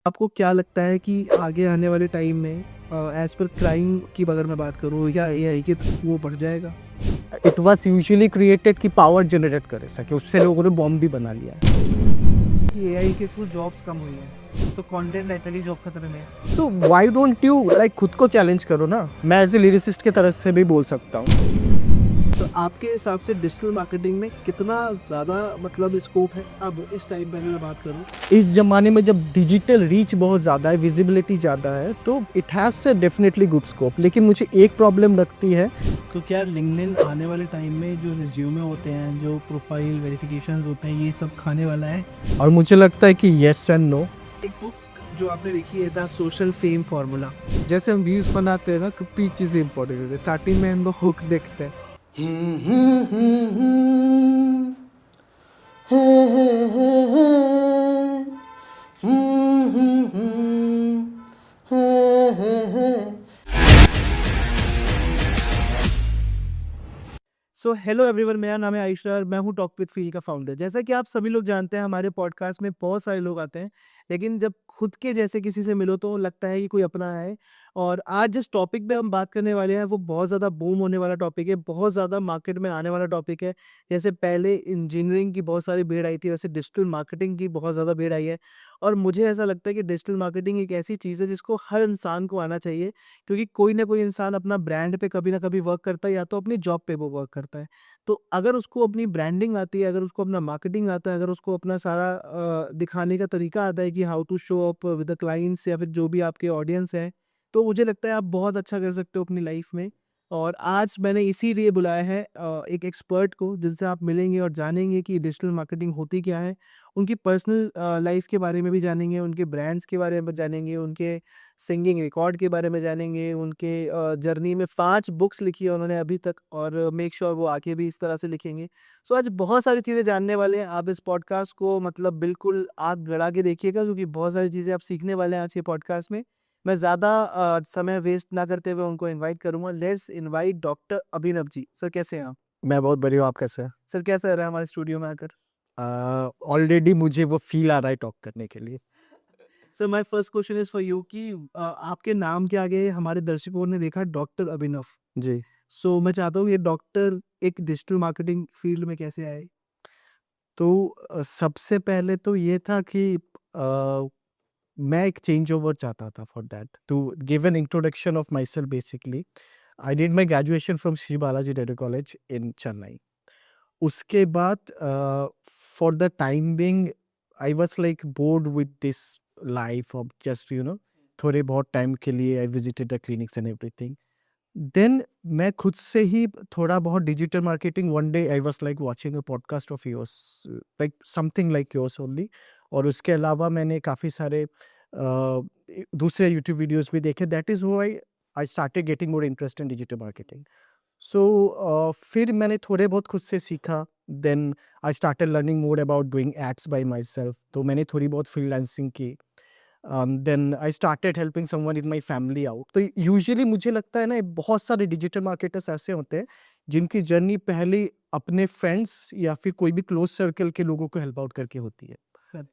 आपको क्या लगता है कि आगे आने वाले टाइम में एज़ पर क्राइम की अगर मैं बात करूँ या एआई के थ्रू वो बढ़ जाएगा? इट वॉज यूजुअली क्रिएटेड कि पावर जनरेट करे सके, उससे लोगों ने बॉम्ब भी बना लिया है। कि एआई के थ्रू जॉब्स कम हुई हैं, तो कंटेंट राइटर की जॉब खतरे में है। सो वाई डोंट यू लाइक खुद को चैलेंज करो ना। मैं एज ए लिरिसिस्ट की तरफ से भी बोल सकता हूँ। तो आपके हिसाब से डिजिटल मार्केटिंग में कितना ज़्यादा मतलब स्कोप है अब इस टाइम पे अगर मैं बात करूँ? इस जमाने में जब डिजिटल रीच बहुत ज़्यादा है, विजिबिलिटी ज़्यादा है, तो इट हैज़ से डेफिनेटली गुड स्कोप। लेकिन मुझे एक प्रॉब्लम लगती है। तो क्या लिंक्डइन आने वाले टाइम में जो रिज्यूमे होते हैं, जो प्रोफाइल वेरिफिकेशंस होते हैं, ये सब खाने वाला है? और मुझे लगता है कि येस एंड नो। एक बुक जो आपने लिखी है द सोशल फेम फार्मूला, जैसे हम व्यूज़ बनाते हैं ना, कि पीच इज़ इम्पोर्टेंट। स्टार्टिंग में हम लोग हुक देखते हैं। सो हेलो एवरीवन, मेरा नाम है आयुष और मैं हूँ टॉक विद फील का फाउंडर। जैसा कि आप सभी लोग जानते हैं, हमारे पॉडकास्ट में बहुत सारे लोग आते हैं, लेकिन जब खुद के जैसे किसी से मिलो तो लगता है कि कोई अपना है। और आज जिस टॉपिक पे हम बात करने वाले हैं वो बहुत ज़्यादा बूम होने वाला टॉपिक है, बहुत ज़्यादा मार्केट में आने वाला टॉपिक है। जैसे पहले इंजीनियरिंग की बहुत सारी भीड़ आई थी, वैसे डिजिटल मार्केटिंग की बहुत ज़्यादा भीड़ आई है। और मुझे ऐसा लगता है कि डिजिटल मार्केटिंग एक ऐसी चीज़ है जिसको हर इंसान को आना चाहिए, क्योंकि कोई ना कोई इंसान अपना ब्रांड पे कभी ना कभी वर्क करता है, या तो अपनी जॉब पे वो वर्क करता है। तो अगर उसको अपनी ब्रांडिंग आती है, अगर उसको अपना मार्केटिंग आता है, अगर उसको अपना सारा दिखाने का तरीका आता है कि how to show up with the clients या फिर जो भी आपके ऑडियंस है, तो मुझे लगता है आप बहुत अच्छा कर सकते हो अपनी लाइफ में। और आज मैंने इसीलिए बुलाया है एक एक्सपर्ट को, जिनसे आप मिलेंगे और जानेंगे कि डिजिटल मार्केटिंग होती क्या है, उनकी पर्सनल लाइफ के बारे में भी जानेंगे, उनके ब्रांड्स के बारे में जानेंगे, उनके सिंगिंग रिकॉर्ड के बारे में जानेंगे, उनके जर्नी में 5 बुक्स लिखी है उन्होंने अभी तक, और मेक श्योर वो आगे भी इस तरह से लिखेंगे। सो आज बहुत सारी चीज़ें जानने वाले हैं। आप इस पॉडकास्ट को मतलब बिल्कुल आँख गड़ा के देखिएगा, क्योंकि बहुत सारी चीज़ें आप सीखने वाले हैं आज के पॉडकास्ट में। मैं ज़्यादा समय वेस्ट ना करते हुए उनको इनवाइट करूँगा। Let's invite doctor Abhinav ji. Sir कैसे हैं आप? मैं बहुत बढ़िया हूँ, आप कैसे हैं? सर कैसा रहा हमारे स्टूडियो में आकर? ऑलरेडी मुझे वो फ़ील आ रहा है टॉक करने के लिए। Sir my first question is for you कि आपके नाम के आगे हमारे दर्शकों ने देखा डॉक्टर अभिनव। जी। सो मैं चाहता हूँ ये डॉक्टर एक डिजिटल मार्केटिंग फील्ड में कैसे आए? तो सबसे पहले तो ये था कि मैं एक चेंज ओवर चाहता था for that to give an introduction of myself basically. I did my graduation from Shri Balaji dental college in Chennai. उसके बाद for the time being I was like bored with this life of just थोड़े बहुत time के लिए I visited the clinics and everything. Then मैं खुद से ही थोड़ा बहुत digital marketing one day I was like watching a podcast of yours, like something like yours only. और उसके अलावा मैंने काफ़ी सारे दूसरे यूट्यूब वीडियोस भी देखे। That is why I started getting more interest in digital marketing. So फिर मैंने थोड़े बहुत खुद से सीखा। Then I started learning more about doing ads by myself, तो मैंने थोड़ी बहुत फ्रीलांसिंग की। Then I started helping someone in my family out. तो यूजुअली मुझे लगता है ना, बहुत सारे डिजिटल मार्केटर्स ऐसे होते हैं जिनकी जर्नी पहले अपने फ्रेंड्स या फिर कोई भी क्लोज सर्कल के लोगों को हेल्प आउट करके होती है। सर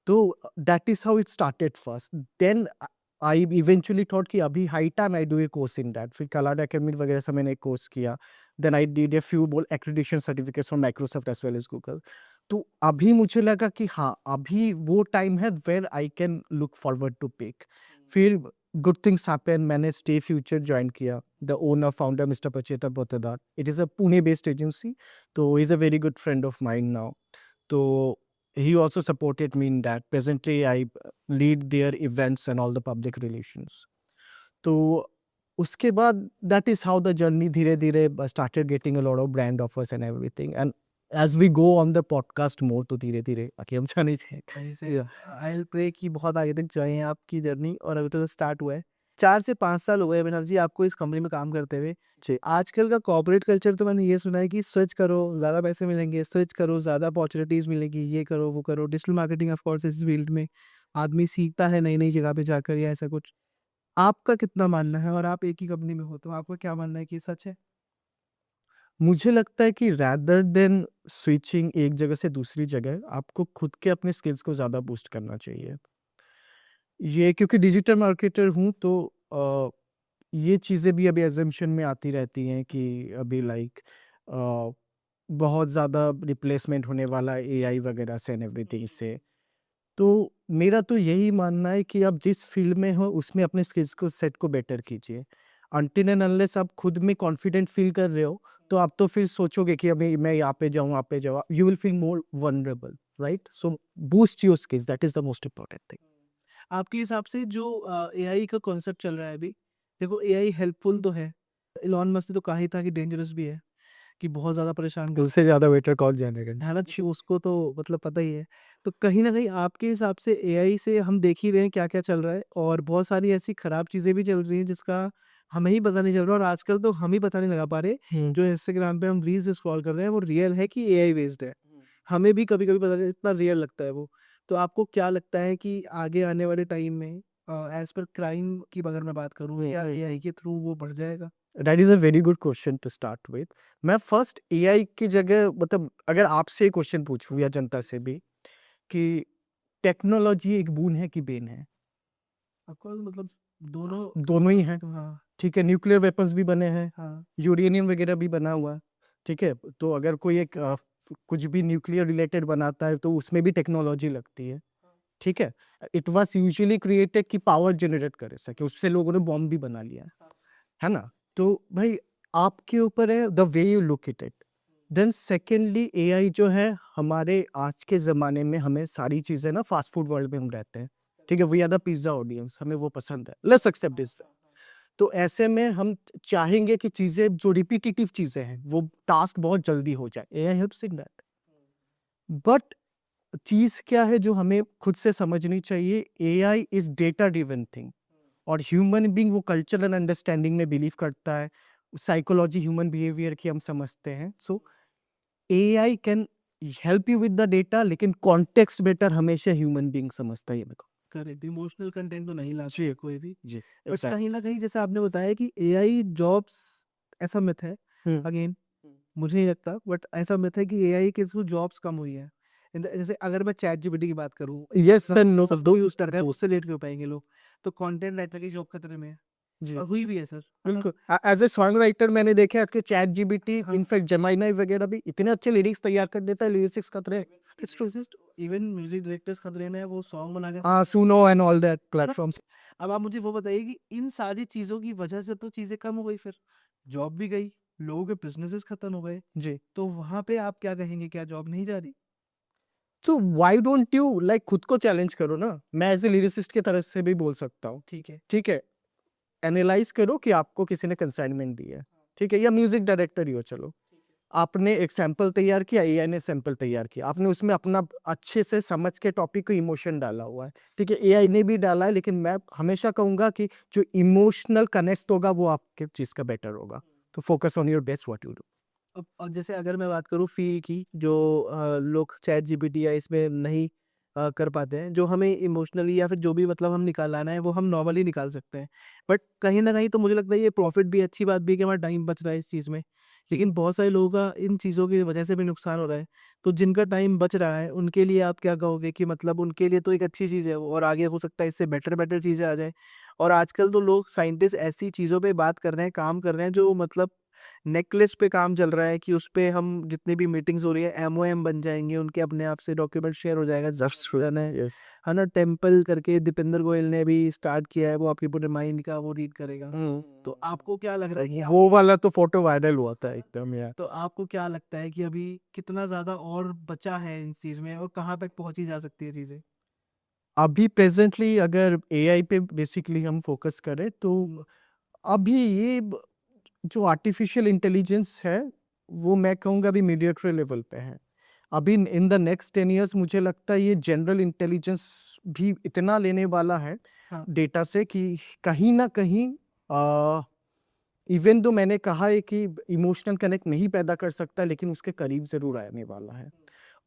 तो that is how it started first. Then I eventually thought कि अभी high time I do a course in that. फिर कलाड एकेडमी वगैरह से मैंने एक कोर्स किया। Then I did a few बोल accreditation certificates from Microsoft as well as Google. तो अभी मुझे लगा कि हाँ, अभी वो टाइम है where I can look forward to pick. फिर गुड थिंग्स हैपन। मैंने स्टे फ्यूचर ज्वाइन किया। The owner founder mister Pacheta Potedar, it is a Pune based agency. तो he is a very good friend of mind now. तो he also supported me in that. Presently, I lead their events and all the public relations. तो उसके बाद that is how the journey धीरे-धीरे started getting a lot of brand offers and everything. And as we go on the podcast more, तो धीरे-धीरे आगे हम जाने कहीं से आई विल प्रे कि बहुत आगे तक जाए आपकी जर्नी, और अभी तो स्टार्ट हुआ है। 4 से 5 साल हो गए अभिनव जी आपको इस कंपनी में काम करते हुए। जी। आजकल का कॉर्पोरेट कल्चर तो मैंने ये सुना है कि स्विच करो, ज़्यादा पैसे मिलेंगे, स्विच करो, ज़्यादा अपॉर्च्युनिटीज़ मिलेगी, ये करो, वो करो। डिजिटल मार्केटिंग ऑफ कोर्स इस फील्ड में आदमी सीखता है नई-नई जगह पे जाकर, या ऐसा कुछ। आपका कितना मानना है, और आप एक ही कंपनी में हो, तो आपका क्या मानना है कि ये सच है? मुझे लगता है कि rather देन स्विचिंग एक जगह से दूसरी जगह, आपको खुद के अपने स्किल्स को ज़्यादा बूस्ट करना चाहिए। ये क्योंकि डिजिटल मार्केटर हूँ तो ये चीज़ें भी अभी अजम्पशन में आती रहती हैं कि अभी लाइक बहुत ज़्यादा रिप्लेसमेंट होने वाला एआई वगैरह से एंड एवरीथिंग से। तो मेरा तो यही मानना है कि आप जिस फील्ड में हो उसमें अपने स्किल्स को सेट को बेटर कीजिए। अनटिल एंड अनलेस आप खुद में कॉन्फिडेंट फील कर रहे हो तो आप तो फिर सोचोगे कि अभी मैं यहाँ पे जाऊँ वहाँ पे जाऊँ, you will feel more vulnerable, right? So boost your skills, that is the most important thing. आपके हिसाब से जो एआई का कॉन्सेप्ट चल रहा है अभी, देखो एआई हेल्पफुल तो है, इलॉन मस्क ने तो कहा ही था कि डेंजरस भी है, कि बहुत ज़्यादा परेशान कर उससे ज़्यादा बेटर कौन जानेगा? है ना, उसको तो मतलब पता ही है। तो कहीं न कहीं आपके हिसाब से एआई से हम देख ही रहे हैं क्या-क्या चल रहा है, और बहुत सारी ऐसी खराब चीज़ें भी चल रही हैं जिसका हमें ही पता नहीं चल रहा, और आजकल तो हम ही पता नहीं लगा पा रहे, हुँ। जो इंस्टाग्राम पे हम रील्स स्क्रॉल कर रहे हैं वो रियल है कि एआई बेस्ड है। हमें भी कभी-कभी पता नहीं, इतना रियल लगता है वो। तो आपको क्या लगता है कि आगे आने वाले टाइम में एज़ पर क्राइम की अगर मैं बात करूँ, या एआई के थ्रू वो बढ़ जाएगा? That is a very good question to start with. मैं फर्स्ट एआई की जगह मतलब अगर आपसे क्वेश्चन पूछूँ या जनता से भी कि टेक्नोलॉजी एक बून है कि बेन है? ऑफ कोर्स, मतलब दोनों। दोनों ही हैं, तो हाँ, ठीक है? न्यूक्लियर वेपन्स भी बने हैं, हाँ। यूरेनियम वगैरह भी बना हुआ है, ठीक है? तो अगर कोई एक कुछ भी न्यूक्लियर रिलेटेड बनाता है तो उसमें भी टेक्नोलॉजी लगती है, ठीक है? इट वाज़ यूजुअली क्रिएटेड कि पावर जनरेट कर सके, उससे लोगों ने बॉम्ब भी बना लिया है ना? तो भाई आपके ऊपर है the way you look at it. Then secondly AI जो है हमारे आज के ज़माने में हमें सारी चीज़ें ना फ़ास्ट फूड वर्ल्ड में हम रहते हैं, ठीक है? We are the pizza audience, हमें वो पसंद है। Let's accept this. तो ऐसे में हम चाहेंगे कि चीज़ें जो रिपिटिटिव चीज़ें हैं, वो टास्क बहुत जल्दी हो जाए। AI helps in that. But चीज़ क्या है जो हमें खुद से समझनी चाहिए, AI is data driven thing और ह्यूमन बीइंग वो कल्चरल अंडरस्टैंडिंग में बिलीव करता है, साइकोलॉजी ह्यूमन बिहेवियर की हम समझते हैं। So AI can help you with the data लेकिन कॉन्टेक्स्ट बेटर हमेशा ह्यूमन बीइंग समझता है ये मेरे को। करेक्ट, इमोशनल कंटेंट तो नहीं लाती है कोई भी। जी, बट एग्ज़ैक्ट कहीं न कहीं जैसे आपने बताया कि एआई जॉब्स, ऐसा मिथ है, हुँ। अगेन मुझे नहीं लगता, बट ऐसा मिथ है कि एआई के थ्रू जॉब्स कम हुई है। जैसे अगर मैं चैट जीपीटी की बात करूँ, येस एंड नो। सब 2 यूज़ कर रहे हैं, उससे रिलेट क्यों पाएँगे लोग? तो कंटेंट राइटर की जॉब खतरे में है, जी। और हुई भी है सर, है ना? बिल्कुल। एज़ अ सॉन्ग राइटर मैंने देखा है आज के चैट जीपीटी हाँ। इनफैक्ट जेमिनी वगैरह भी इतने अच्छे लिरिक्स तैयार कर देता है, लिरिक्स खतरे। It's true, even music directors खतरे में है, वो सॉन्ग बना के। हाँ, सुनो एंड ऑल दैट प्लेटफ़ॉर्म्स। अब आप मुझे वो बताइए कि इन सारी चीज़ों की वजह से तो चीज़ें कम हो गई फिर। जॉब भी गई, लोगों के बिज़नेसेस खत्म हो गए, जी। तो वहाँ पे आप क्या कहेंगे, क्या जॉब नहीं जा रही? So why don't you like खुद को चैलेंज करो ना? मैं एज़ अ लिरिसिस्ट की तरफ से भी बोल सकता हूँ, ठीक है। ठीक है? एनालाइज़ करो कि आपको किसी ने कंसाइनमेंट दी है, ठीक है? या म्यूज़िक डायरेक्टर ही हो चलो। आपने एक सैंपल तैयार किया, एआई ने सैंपल तैयार किया। आपने उसमें अपना अच्छे से समझ के टॉपिक को इमोशन डाला हुआ है, ठीक है? एआई ने भी डाला है लेकिन मैं हमेशा कहूँगा कि जो इमोशनल कनेक्ट होगा वो आपके चीज़ का बेटर होगा। तो focus on your best what you do. अब जैसे अगर मैं बात करूँ फ़ील की, जो लोग चैट जीपीटी या इसमें नहीं कर पाते हैं, जो हमें इमोशनली या फिर जो भी मतलब हम निकालना है, वो हम नॉर्मली निकाल सकते हैं। बट कहीं न कहीं तो मुझे लगता है ये प्रॉफ़िट भी, अच्छी बात भी है कि हमारा टाइम बच रहा है इस चीज़ में। लेकिन बहुत सारे लोगों का इन चीज़ों की वजह से भी नुकसान हो रहा है। तो जिनका टाइम बच रहा है, उनके लिए आप क्या कहोगे कि मतलब उनके लिए तो एक अच्छी चीज़ है वो, और आगे हो सकता है इससे बेटर-बेटर चीज़ें आ जाएँ। और आजकल तो लोग साइंटिस्ट ऐसी चीज़ों पे बात कर रहे हैं, काम कर रहे हैं, जो मतलब नेकलेस पे काम चल रहा है कि उसपे हम जितनी भी मीटिंग्स हो रही है एमओएम बन जाएँगे, उनके अपने आप से डॉक्यूमेंट शेयर हो जाएगा, ज़ब्त हो जाना यस। है ना? टेम्पल करके दीपेंद्र गोयल ने भी स्टार्ट किया है, वो आपके पूरे माइंड का वो रीड करेगा। हुँ। तो आपको क्या लग रहा है कि वो वाला तो फ़ोटो वायरल हुआ था एकदम यार। तो आपको क्या लगता है कि अभी कितना ज़्यादा और बचा है इस चीज़ में, और कहाँ तक पहुँची जा सकती है चीज़ें? अभी प्रेज़ेंटली अगर एआई पे बेसिकली हम फ़ोकस करें तो अभी ये जो आर्टिफ़िशियल इंटेलिजेंस है, वो मैं कहूँगा अभी मीडियोक्रे लेवल पे है। अभी इन द नेक्स्ट 10 इयर्स मुझे लगता है ये जनरल इंटेलिजेंस भी इतना लेने वाला है हाँ। डेटा से कि कहीं न कहीं इवन दो मैंने कहा है कि इमोशनल कनेक्ट नहीं पैदा कर सकता लेकिन उसके करीब ज़रूर आने वाला है।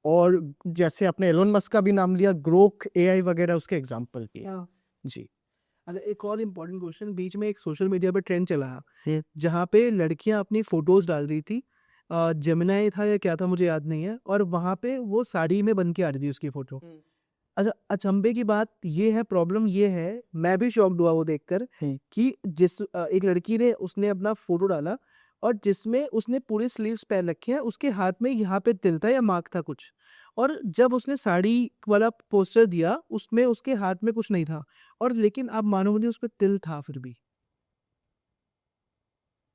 और जैसे आपने एलोन मस्क का भी नाम लिया, ग्रोक एआई वगैरह उसके एग्ज़ाम्पल भी हैं। हाँ। जी। अच्छा, एक और इम्पोर्टेंट क्वेश्चन, बीच में एक सोशल मीडिया पे ट्रेंड चला, हुँ। जहाँ पे लड़कियां अपनी फोटोज डाल रही थी, जेमिनाई था या क्या था मुझे याद नहीं है, और वहाँ पे वो साड़ी में बन के आ रही थी उसकी फोटो। अच्छा, अचंभे की बात ये है, प्रॉब्लम ये है, मैं भी शॉक्ड हुआ वो देखकर कि एक लड़की ने उसने अपना फ़ोटो डाला और जिसमें उसने पूरे स्लीव्स पहन रखे हैं, उसके हाथ में यहाँ पे तिल था या मार्क था कुछ। और जब उसने साड़ी वाला पोस्टर दिया, उसमें उसके हाथ में कुछ नहीं था और लेकिन आप मानोगे नहीं, उसपे तिल था फिर भी।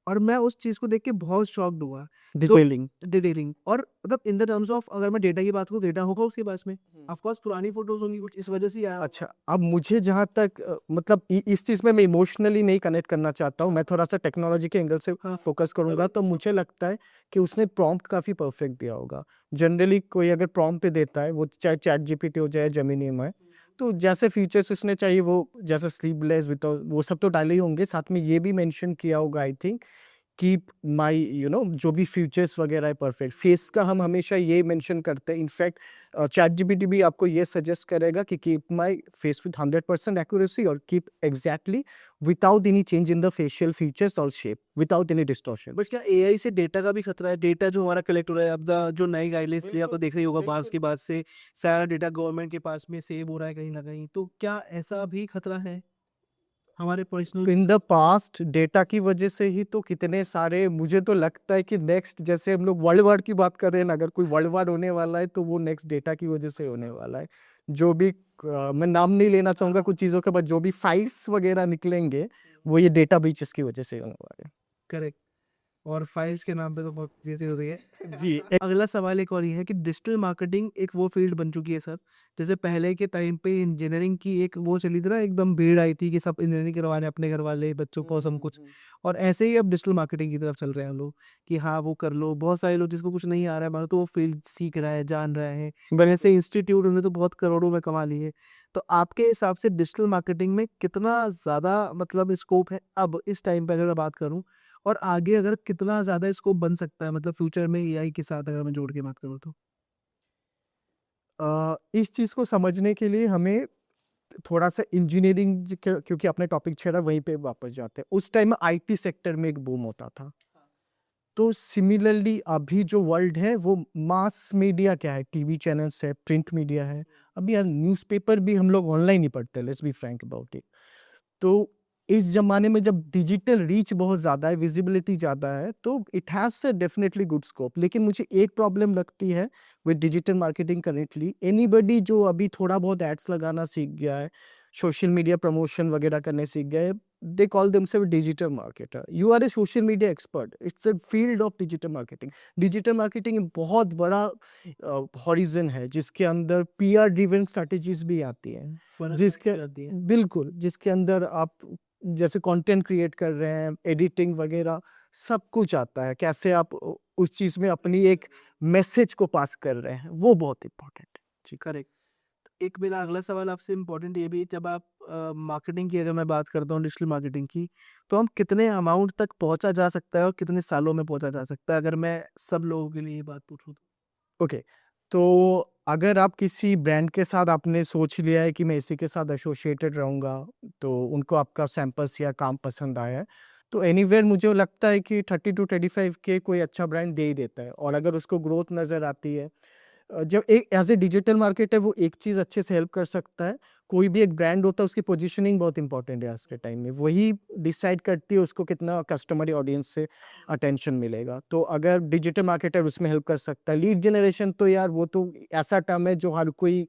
और मैं उस चीज़ को देख के बहुत शॉक्ड हुआ। तो डिटेलिंग। डिटेलिंग और मतलब इन द टर्म्स ऑफ अगर मैं डेटा की बात करूँ, डेटा होगा उसके पास में। ऑफ कोर्स पुरानी फ़ोटोज़ होंगी कुछ, इस वजह से आया होगा। अच्छा, अब मुझे जहाँ तक मतलब इस चीज़ में मैं इमोशनली नहीं कनेक्ट करना चाहता हूँ, मैं थोड़ा-सा टेक्नोलॉजी के एंगल से हाँ। फ़ोकस करूँगा, तो मुझे लगता है कि उसने प्रॉम्प्ट काफ़ी परफेक्ट दिया होगा। जनरली कोई अगर प्रॉम्प्ट पे देता है, वो चाहे चैट जीपीटी हो जाए, जेमिनी में, तो जैसे फीचर्स उसने चाहिए वो जैसे स्लीवलेस विदाउट वो सब तो डाले ही होंगे, साथ में ये भी मेंशन किया होगा आई थिंक कीप माय जो भी फीचर्स वगैरह है परफेक्ट। फेस का हम हमेशा ये मेंशन करते हैं, इनफैक्ट चैट जीपीटी भी आपको ये सजेस्ट करेगा कि keep my face with 100% accuracy और keep exactly without any change in the facial features और shape, without any distortion. But क्या एआई से डेटा का भी खतरा है? डेटा जो हमारा कलेक्ट हो रहा है, अब जो नई गाइडलाइंस भी आपको बिल्कुल, देख रही होगा, बांस बिल्कुल। के बाद से सारा डेटा गवर्नमेंट के पास में सेव हो रहा है कहीं ना कहीं, तो क्या ऐसा भी खतरा है हमारे personal? In the past data की वजह से ही तो कितने सारे, मुझे तो लगता है कि नेक्स्ट जैसे हम लोग वर्ल्ड वार की बात कर रहे हैं ना, अगर कोई वर्ल्ड वार होने वाला है तो वो नेक्स्ट डेटा की वजह से होने वाला है। जो भी मैं नाम नहीं लेना चाहूंगा कुछ चीज़ों के, बाद जो भी फाइल्स वगैरह निकलेंगे वो ये डेटा ब्रीचेस की वजह से होने वाले करेक्ट। और फाइल्स के नाम पे तो बहुत चीज़ें हो रही है। हैं। जी। अगला सवाल एक और ये है कि डिजिटल मार्केटिंग एक वो फील्ड बन चुकी है सर, जैसे पहले के टाइम पे इंजीनियरिंग की एक वो चली थी ना, एकदम भीड़ आई थी कि सब इंजीनियरिंग करवाने अपने घर वाले बच्चों को सब कुछ। और ऐसे ही अब डिजिटल मार्केटिंग की तरफ चल रहे हैं हम लोग कि हाँ वो कर लो। बहुत सारे लोग जिसको कुछ नहीं आ रहा है मानो तो वो फील्ड सीख रहा है, जान रहा है। वैसे इंस्टीट्यूट उन्होंने तो बहुत करोड़ों में कमा लिए। तो आपके हिसाब से डिजिटल मार्केटिंग में कितना ज़्यादा मतलब स्कोप है अब इस टाइम पे अगर मैं बात करूँ, और आगे अगर कितना ज़्यादा स्कोप बन सकता है, मतलब फ्यूचर में एआई के साथ अगर मैं जोड़ के बात करूँ तो? इस चीज़ को समझने के लिए हमें थोड़ा-सा इंजीनियरिंग क्योंकि आपने टॉपिक छेड़ा वहीं पे वापस जाते हैं। उस टाइम में आईटी सेक्टर में एक बूम होता था। तो सिमिलरली अभी जो वर्ल्ड है वो मास मीडिया क्या है, टीवी चैनल्स है, प्रिंट मीडिया है। अभी यार न्यूज़पेपर भी हम लोग ऑनलाइन ही पढ़ते हैं, let's be frank about it. तो इस ज़माने में जब डिजिटल रीच बहुत ज़्यादा है, विज़िबिलिटी ज़्यादा है, तो it has a definitely good scope. लेकिन मुझे एक प्रॉब्लम लगती है with digital marketing currently, anybody जो अभी थोड़ा बहुत एड्स लगाना सीख गया है, सोशल मीडिया प्रमोशन वगैरह करने सीख गए हैं, they call themselves digital marketer. You are a social media expert, it's a field of digital marketing. Digital marketing एक बहुत बड़ा हॉरिज़न है, जिसके अंदर पीआर ड्रिवन स्ट्रैटेजीज़ भी आती हैं। जिसके बिल्कुल, जिसके अंदर आप जैसे कंटेंट क्रिएट कर रहे हैं, एडिटिंग वगैरह सब कुछ आता है। कैसे आप उस चीज़ में अपनी एक मैसेज को पास कर रहे हैं, वो बहुत इम्पोर्टेंट है। जी। करेक्ट। एक मेरा अगला सवाल आपसे इम्पोर्टेंट ये भी, जब आप मार्केटिंग की अगर मैं बात करता हूँ डिजिटल मार्केटिंग की, तो हम कितने अमाउंट तक पहुँचा जा सकता है और कितने सालों में पहुँचा जा सकता है, अगर मैं सब लोगों के लिए ये बात पूछूँ तो? ओके, तो अगर आप किसी ब्रांड के साथ आपने सोच लिया है कि मैं इसी के साथ एसोसिएटेड रहूँगा, तो उनको आपका सैंपल्स या काम पसंद आया है, तो एनीवेयर मुझे लगता है कि 30 टू 35 के कोई अच्छा ब्रांड दे ही देता है। और अगर उसको ग्रोथ नज़र आती है, जब एक एज़ ए डिजिटल मार्केटर वो एक चीज़ अच्छे से हेल्प कर सकता है। कोई भी एक ब्रांड होता है, उसकी पोजीशनिंग बहुत इंपॉर्टेंट है आज के टाइम में। वही डिसाइड करती है उसको कितना कस्टमर ऑडियंस से अटेंशन मिलेगा। तो अगर डिजिटल मार्केटर उसमें हेल्प कर सकता है। लीड जनरेशन तो यार वो तो ऐसा टर्म है जो हर कोई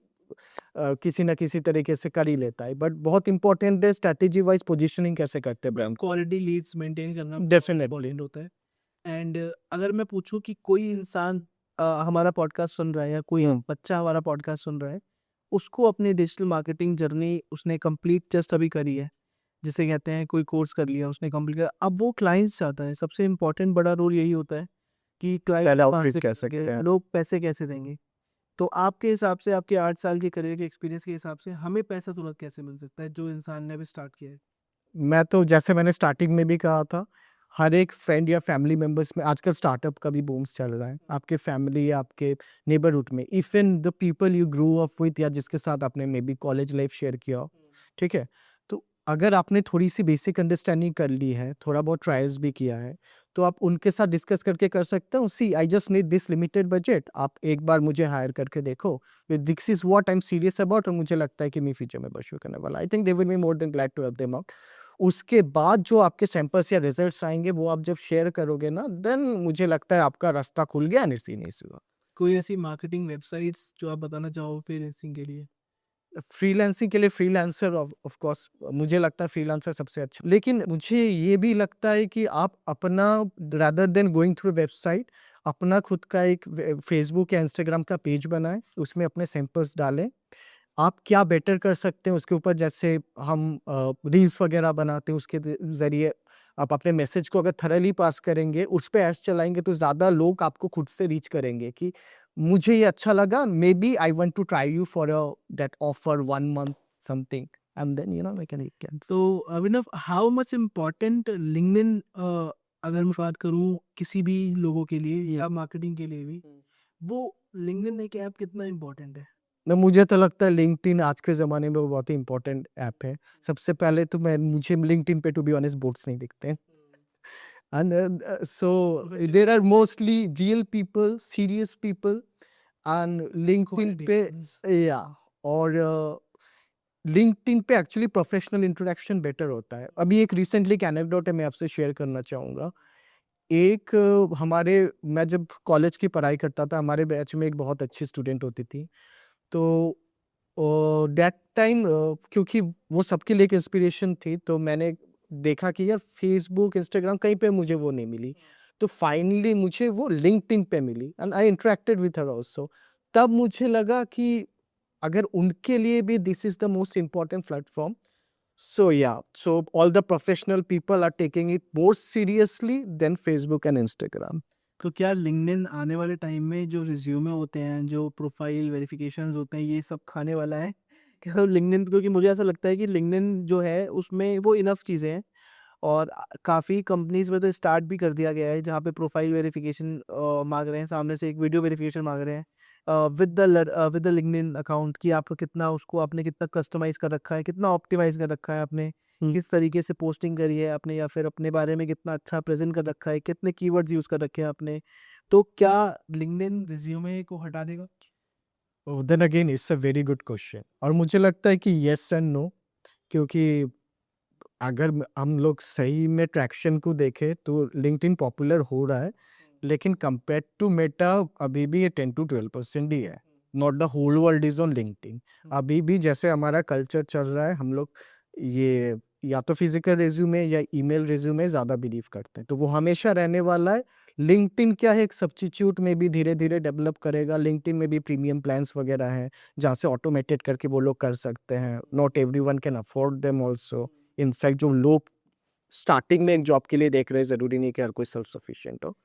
किसी न किसी तरीके से कर ही लेता है। बट बहुत इंपॉर्टेंट है स्ट्रैटेजी वाइज़ पोजीशनिंग कैसे करते हैं ब्रांड को। क्वालिटी लीड्स मेंटेन करना डेफिनेटली। इम्पोर्टेंट होता है। एंड अगर मैं पूछूं कि कोई इंसान हमारा पॉडकास्ट सुन रहा है या कोई बच्चा हमारा पॉडकास्ट सुन रहा है, उसको अपनी डिजिटल मार्केटिंग जर्नी उसने कंप्लीट जस्ट अभी करी है, जिसे कहते हैं कोई कोर्स कर लिया उसने कंप्लीट किया, अब वो क्लाइंट्स चाहता है। सबसे इम्पोर्टेंट बड़ा रोल यही होता है कि पहले क्लाइंट आउटरीच कैसे करें। लोग पैसे कैसे देंगे। तो आपके हिसाब से, आपके 8 साल के करियर के एक्सपीरियंस के हिसाब से, हमें पैसा तुरंत कैसे मिल सकता है जो इंसान ने अभी स्टार्ट किया है? मैं तो जैसे मैंने स्टार्टिंग में भी कहा था, हर एक फ्रेंड या फैमिली मेंबर्स में आजकल स्टार्टअप का भी बूम्स चल रहा है। आपके फैमिली या आपके नेबरहुड में, even the people you grow up with या जिसके साथ आपने may be college life share किया हो, ठीक है? तो अगर आपने थोड़ी-सी बेसिक अंडरस्टैंडिंग कर ली है, थोड़ा बहुत ट्रायल्स भी किया है, तो आप उनके साथ डिस्कस करके कर सकते हो, see I just need this limited budget, आप एक बार मुझे हायर करके देखो, this is what I am serious about और मुझे लगता है कि मैं फ्यूचर में परस्यू करने वाला। I think they will be more than glad to help them out. उसके बाद जो आपके सैंपल्स या रिजल्ट्स आएँगे, वो आप जब शेयर करोगे ना, देन मुझे लगता है आपका रास्ता खुल गया एंड इट्स ईज़ी। कोई ऐसी मार्केटिंग वेबसाइट्स जो आप बताना चाहो फ्रीलांसिंग के लिए? फ्रीलांसिंग के लिए फ्रीलांसर ऑफ कोर्स मुझे लगता है फ्रीलांसर सबसे अच्छा, लेकिन मुझे ये भी लगता है कि आप अपना rather than going through website, अपना खुद का एक फेसबुक या इंस्टाग्राम का पेज बनाएं, उसमें अपने सैंपल्स डालें। आप क्या बेटर कर सकते हैं उसके ऊपर, जैसे हम रील्स वगैरह बनाते हैं, उसके जरिए आप अपने मैसेज को अगर थरली पास करेंगे, उस पे एड्स चलाएंगे, तो ज़्यादा लोग आपको खुद से रीच करेंगे कि मुझे ये अच्छा लगा, maybe I want to try you for that offer 1 month something, and then I can तो Abhinav, how much important LinkedIn, अगर मैं बात करूँ किसी भी लोगों के लिए या मार्केटिंग के लिए भी, वो लिंक्डइन एक ऐप कितना इम्पोर्टेंट है? ना, मुझे तो लगता है लिंक्डइन आज के ज़माने में वो बहुत ही इंपॉर्टेंट ऐप है। सबसे पहले तो मुझे लिंक्डइन पे टू बी ऑनेस्ट बोट्स नहीं दिखते। And so there are mostly real people, serious people, and LinkedIn Quality पे means- या और लिंक्डइन पे एक्चुअली प्रोफेशनल इंटरेक्शन बेटर होता है। अभी एक रिसेंटली एक एनेक्डोट है, मैं आपसे शेयर करना चाहूँगा। एक हमारे मैं जब कॉलेज की पढ़ाई करता था, हमारे बैच में एक बहुत अच्छी स्टूडेंट होती थी। तो दैट टाइम क्योंकि वो सबके लिए एक इंस्पिरेशन थी, तो मैंने देखा कि यार फेसबुक, इंस्टाग्राम कहीं पे मुझे वो नहीं मिली। तो फाइनली मुझे वो लिंक्डइन पे मिली and I interacted with her also. तब मुझे लगा कि अगर उनके लिए भी this is the most important platform, so all the professional people are taking it more seriously than Facebook and Instagram. तो क्या लिंक्डइन आने वाले टाइम में जो रिज्यूमे होते हैं, जो प्रोफाइल वेरिफिकेशंस होते हैं, ये सब खाने वाला है? क्या लिंक्डइन, क्योंकि मुझे ऐसा लगता है कि लिंक्डइन जो है उसमें वो इनफ चीज़ें हैं, और काफ़ी कंपनीज़ में तो स्टार्ट भी कर दिया गया है जहाँ पे प्रोफाइल वेरिफिकेशन मांग रहे हैं, सामने से एक वीडियो वेरिफिकेशन मांग रहे हैं विद द लिंक्डइन अकाउंट, कि आपका कितना, उसको आपने कितना कस्टमाइज़ कर रखा है, कितना ऑप्टिमाइज़ कर रखा है आपने, किस तरीके से पोस्टिंग करी है आपने, या फिर अपने बारे में कितना अच्छा प्रेज़ेंट कर रखा है, कितने कीवर्ड्स यूज़ कर रखे हैं आपने। तो क्या लिंक्डइन रिज़्यूमे को हटा देगा? Oh, then again it's a very good question और मुझे लगता है कि yes and no, क्योंकि अगर हम लोग सही में ट्रैक्शन को देखें तो लिंक्डइन पॉपुलर हो रहा है, लेकिन कंपेयर टू मेटा अभी भी ये 10 to 12% ही है। Not the whole world is on LinkedIn. अभी भी जैसे हमारा कल्चर चल रहा है, हम लोग ये या तो फिजिकल रिज्यूमे या ईमेल रिज्यूमे ज़्यादा बिलीव करते हैं, तो वो हमेशा रहने वाला है। लिंक्डइन क्या है, एक सब्स्टिट्यूट में भी धीरे धीरे डेवलप करेगा। लिंक्डइन में भी प्रीमियम प्लान्स वगैरह हैं जहाँ से ऑटोमेटेड करके वो लोग कर सकते हैं। Not everyone can afford them also. In fact जो लोग स्टार्टिंग में एक जॉब के लिए देख रहे हैं, ज़रूरी नहीं कि हर कोई सेल्फ सफिशिएंट हो।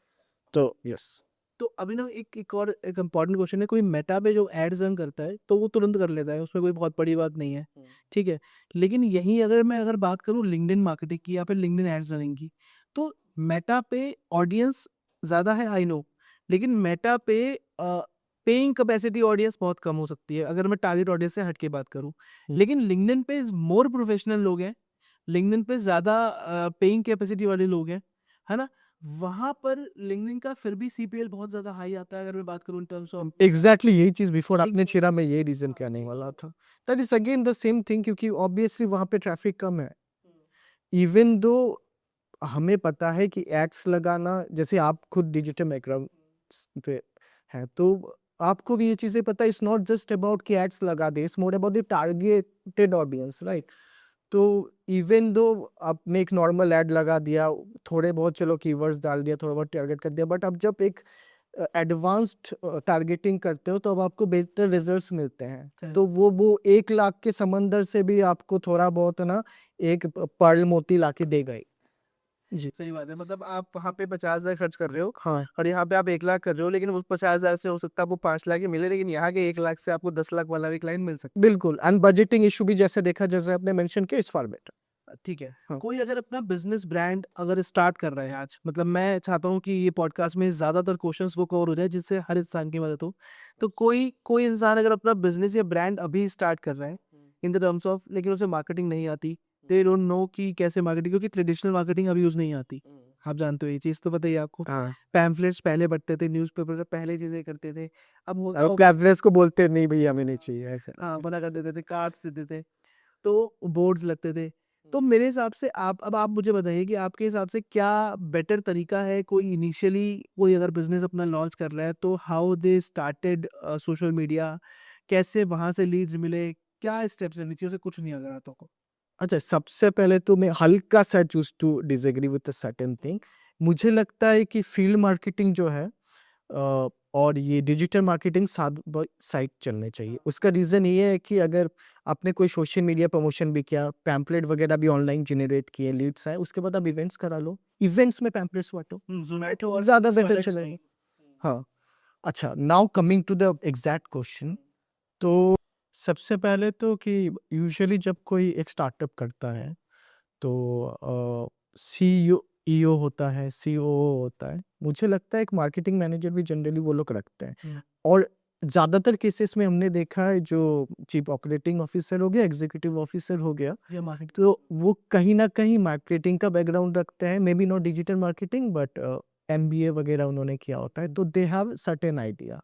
तो यस। तो अभी ना एक और एक इम्पॉर्टेंट क्वेश्चन है, कोई मेटा पे जो एड्स रन करता है तो वो तुरंत कर लेता है, उसमें कोई बहुत बड़ी बात नहीं है, ठीक है। लेकिन यहीं अगर बात करूँ लिंक्डइन मार्केटिंग की या फिर लिंक्डइन एड्स रनिंग की, तो मेटा पे ऑडियंस ज़्यादा है, आई नो, लेकिन मेटा पे पेइंग कैपेसिटी ऑडियंस बहुत कम हो सकती है अगर मैं टारगेट ऑडियंस से हट के बात करूँ। लेकिन लिंक्डइन पे मोर प्रोफेशनल लोग हैं, लिंक्डइन पे ज़्यादा पेइंग कैपेसिटी वाले लोग हैं, है ना? वहाँ पर लिंक्डइन का फिर भी सीपीएल बहुत ज़्यादा हाई आता है अगर मैं बात करूँ इन टर्म्स ऑफ। एग्जैक्टली यही चीज़ बिफोर एक आपने छेड़ा, मैं ये रीज़न कहने वाला था। That is again the same thing, क्योंकि ऑब्वियसली वहाँ पे ट्रैफिक कम है। इवन दो हमें पता है कि एड्स लगाना, जैसे आप खुद डिजिटल बैकग्राउंड पे हैं, तो आपको भी ये चीज़ें पता है, इट्स नॉट जस्ट अबाउट कि एड्स लगा दे, it's more about the targeted audience, right? तो इवन दो आपने एक नॉर्मल ऐड लगा दिया, थोड़े बहुत चलो कीवर्ड्स डाल दिया, थोड़ा बहुत टारगेट कर दिया, बट अब जब एक एडवांस्ड टारगेटिंग करते हो तो अब आपको बेहतर रिजल्ट्स मिलते हैं। तो वो 1 लाख के समंदर से भी आपको थोड़ा बहुत ना एक पर्ल मोती लाके देगा ही। जी। सही बात है, मतलब आप वहाँ पे 50,000 खर्च कर रहे हो हाँ, और यहाँ पे आप 1 लाख कर रहे हो, लेकिन उस 50,000 से हो सकता है आपको 5 लाख ही मिले, लेकिन यहाँ के 1 लाख से आपको 10 लाख वाला भी क्लाइंट मिल सकता बिल्कुल। एंड बजटिंग इश्यू भी जैसे देखा, जैसे आपने मेंशन किया, इज़ फार बेटर। है। ठीक है। हाँ। कोई अगर अपना बिजनेस ब्रांड अगर स्टार्ट कर रहा है आज, मतलब मैं चाहता हूँ कि ये पॉडकास्ट में ज़्यादातर क्वेश्चंस वो कवर हो जाए जिससे हर इंसान की मदद हो। तो कोई कोई इंसान अगर अपना बिजनेस या ब्रांड अभी स्टार्ट कर रहा है इन द टर्म्स ऑफ, लेकिन उसे मार्केटिंग नहीं आती, दे डोंट नो कि कैसे मार्केटिंग, क्योंकि ट्रेडिशनल मार्केटिंग अभी यूज़ नहीं आती। आप जानते हो ये चीज़ तो पता ही है आपको। हाँ, पैम्फलेट्स पहले बँटते थे, न्यूज़पेपर पे पहले चीज़ें करते थे। अब वो अब प्लेटलेस को बोलते नहीं भैया हमें नहीं चाहिए ऐसा। हाँ, मना कर देते थे, कार्ड्स देते थे, तो बोर्ड्स लगते थे। तो मेरे हिसाब से आप मुझे बताइए कि आपके हिसाब से क्या बेटर तरीका है, कोई इनिशियली कोई अगर बिज़नेस अपना लॉन्च कर रहा है तो how they started social media, कैसे वहाँ से लीड्स मिले, क्या स्टेप्स लेने चाहिए उसे कुछ नहीं अगर आता हो? अच्छा, सबसे पहले तो मैं हल्का-सा choose to disagree with a certain thing. मुझे लगता है कि फील्ड मार्केटिंग जो है और ये डिजिटल मार्केटिंग साथ ब साइड चलने चाहिए। उसका रीज़न ये है कि अगर आपने कोई सोशल मीडिया प्रमोशन भी किया, पैम्फलेट वगैरह भी ऑनलाइन जनरेट किए, लीड्स आए, उसके बाद आप इवेंट्स करा लो। इवेंट्स में पैम्फलेट्स बाँटो, ज़ोमैटो और ज़्यादा स्विगी बेटर वाले चलेगा। हाँ, अच्छा now coming to the exact question. तो सबसे पहले तो कि यूजुअली जब कोई एक स्टार्टअप करता है तो सीईओ ईओ होता है, सीओओ होता है। मुझे लगता है एक मार्केटिंग मैनेजर भी जनरली वो लोग रखते हैं। हुँ। और ज़्यादातर केसेस में हमने देखा है जो चीफ ऑपरेटिंग ऑफिसर हो गया, एग्जीक्यूटिव ऑफिसर हो गया, या मार्केटिंग तो वो कहीं न कहीं मार्केटिंग का बैकग्राउंड रखते हैं। May be not digital marketing but MBA वगैरह उन्होंने किया होता है, तो दे हैव सर्टेन आइडिया।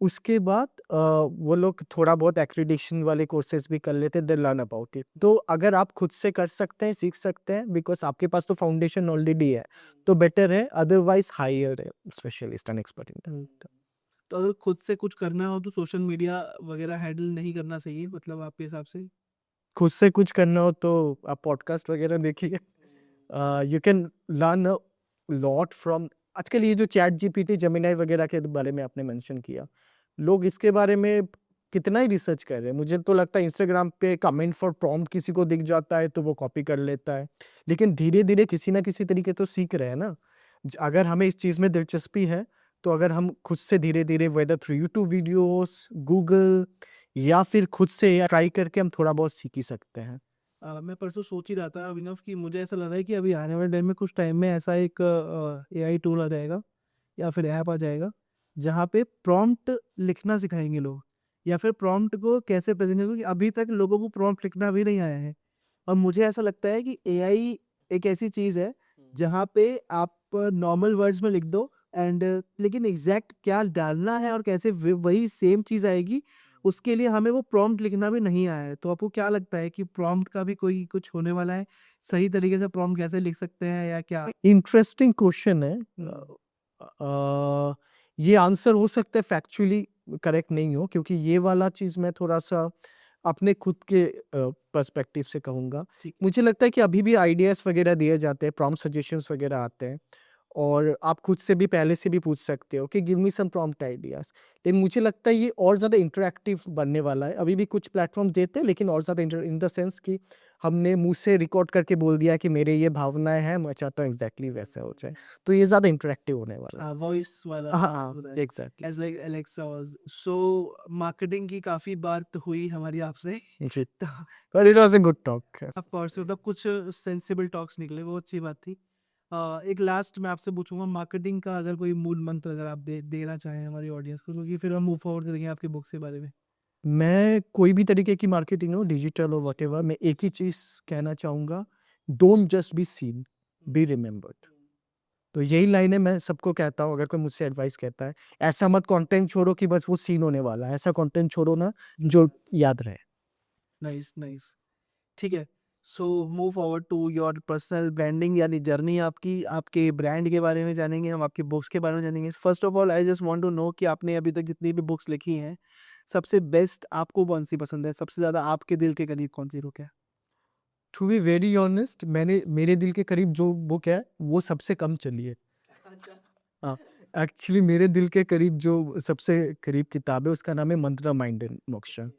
उसके बाद वो लोग थोड़ा बहुत एक्रीडिटेशन वाले कोर्सेज़ भी कर लेते हैं, दे लर्न अबाउट इट। तो अगर आप खुद से कर सकते हैं, सीख सकते हैं बिकॉज़ आपके पास तो फाउंडेशन ऑलरेडी है, तो बेटर है, otherwise hire specialist and expert in that. तो अगर खुद से कुछ करना हो तो सोशल मीडिया वगैरह हैंडल नहीं करना चाहिए मतलब आपके हिसाब से? खुद से कुछ करना हो तो आप पॉडकास्ट वगैरह देखिए। You can learn a lot from आजकल ये जो चैट जीपीटी, जेमिनी वगैरह के बारे में आपने मेंशन किया, लोग इसके बारे में कितना ही रिसर्च कर रहे हैं। मुझे तो लगता है इंस्टाग्राम पे कमेंट फॉर प्रॉम्प्ट किसी को दिख जाता है तो वो कॉपी कर लेता है। लेकिन धीरे-धीरे किसी ना किसी तरीके तो सीख रहे हैं ना। अगर हमें इस चीज़ में दिलचस्पी है, तो अगर हम खुद से धीरे-धीरे whether through YouTube videos, Google या फिर खुद से ट्राई करके हम थोड़ा बहुत सीख ही सकते हैं। मैं परसों सोच ही रहा था अभिनव कि मुझे ऐसा लग रहा है कि अभी आने वाले टाइम में कुछ टाइम में ऐसा एक एआई टूल आ जाएगा या फिर ऐप आ जाएगा जहाँ पे प्रॉम्प्ट लिखना सिखाएंगे लोग या फिर प्रॉम्प्ट को कैसे प्रेजेंट करें, क्योंकि अभी तक लोगों को प्रॉम्प्ट लिखना भी नहीं आया है। और मुझे ऐसा लगता है कि एआई एक ऐसी चीज़ है जहाँ पे आप नॉर्मल वर्ड्स में लिख दो एंड लेकिन एग्जैक्ट क्या डालना है और कैसे वही सेम चीज़ आएगी, उसके लिए हमें वो प्रॉम्प्ट लिखना भी नहीं आया है। तो आपको क्या लगता है कि प्रॉम्प्ट का भी कोई कुछ होने वाला है? सही तरीके से प्रॉम्प्ट कैसे लिख सकते हैं या क्या? इंटरेस्टिंग क्वेश्चन है। हुँ। ये आंसर हो सकता है फैक्चुअली करेक्ट नहीं हो क्योंकि ये वाला चीज़ मैं थोड़ा-सा अपने खुद के पर्सपेक्टिव से कहूँगा। ठीक। मुझे लगता है कि अभी भी आइडियाज़ वगैरह दिए जाते हैं, प्रॉम्प्ट सजेशंस वगैरह आते हैं और आप खुद से भी पहले से भी पूछ सकते हो कि गिव मी सम प्रॉम्प्ट आइडियाज़। लेकिन मुझे लगता है ये और ज़्यादा इंटरैक्टिव बनने वाला है। अभी भी कुछ प्लेटफ़ॉर्म देते हैं लेकिन और ज़्यादा इन द सेंस कि हमने मुँह से रिकॉर्ड करके बोल दिया कि मेरे ये भावनाएँ हैं, मैं चाहता हूँ एग्ज़ैक्टली वैसा हो जाए। तो ये ज़्यादा इंटरैक्टिव होने वाला है। वॉइस वाला हाँ, होता है। Exactly. As like Alexa was. So marketing की काफ़ी बात हुई हमारी आपसे। जी, तो but it was a good talk. Of course मतलब कुछ सेंसिबल टॉक्स निकले, वो अच्छी बात थी। एक लास्ट मैं आपसे पूछूँगा, मार्केटिंग का अगर कोई मूल मंत्र अगर आप देना चाहें हमारी ऑडियंस को, क्योंकि फिर हम मूव फॉरवर्ड करेंगे आपकी बुक्स के बारे में। मैं कोई भी तरीके की मार्केटिंग हो, डिजिटल हो, व्हाटएवर, मैं एक ही चीज़ कहना चाहूँगा, don't just be seen, be remembered. तो यही लाइन है मैं सबको कहता हूँ अगर कोई मुझसे एडवाइस कहता है, ऐसा मत कंटेंट छोड़ो कि बस वो सीन होने वाला है, ऐसा कंटेंट छोड़ो ना जो याद रहे। Nice, nice. ठीक है। So move forward to your personal branding यानी जर्नी आपकी, आपके ब्रांड के बारे में जानेंगे हम, आपकी बुक्स के बारे में जानेंगे। First of all I just want to know कि आपने अभी तक जितनी भी बुक्स लिखी हैं, सबसे बेस्ट आपको कौन-सी पसंद है? सबसे ज़्यादा आपके दिल के करीब कौन-सी बुक है? टू बी वेरी ऑनेस्ट मैंने मेरे दिल के करीब जो बुक है, वो सबसे कम चली है। हाँ, एक्चुअली मेरे दिल के करीब जो सबसे करीब किताब है उसका नाम है मंत्रा माइंड एंड मोक्षा।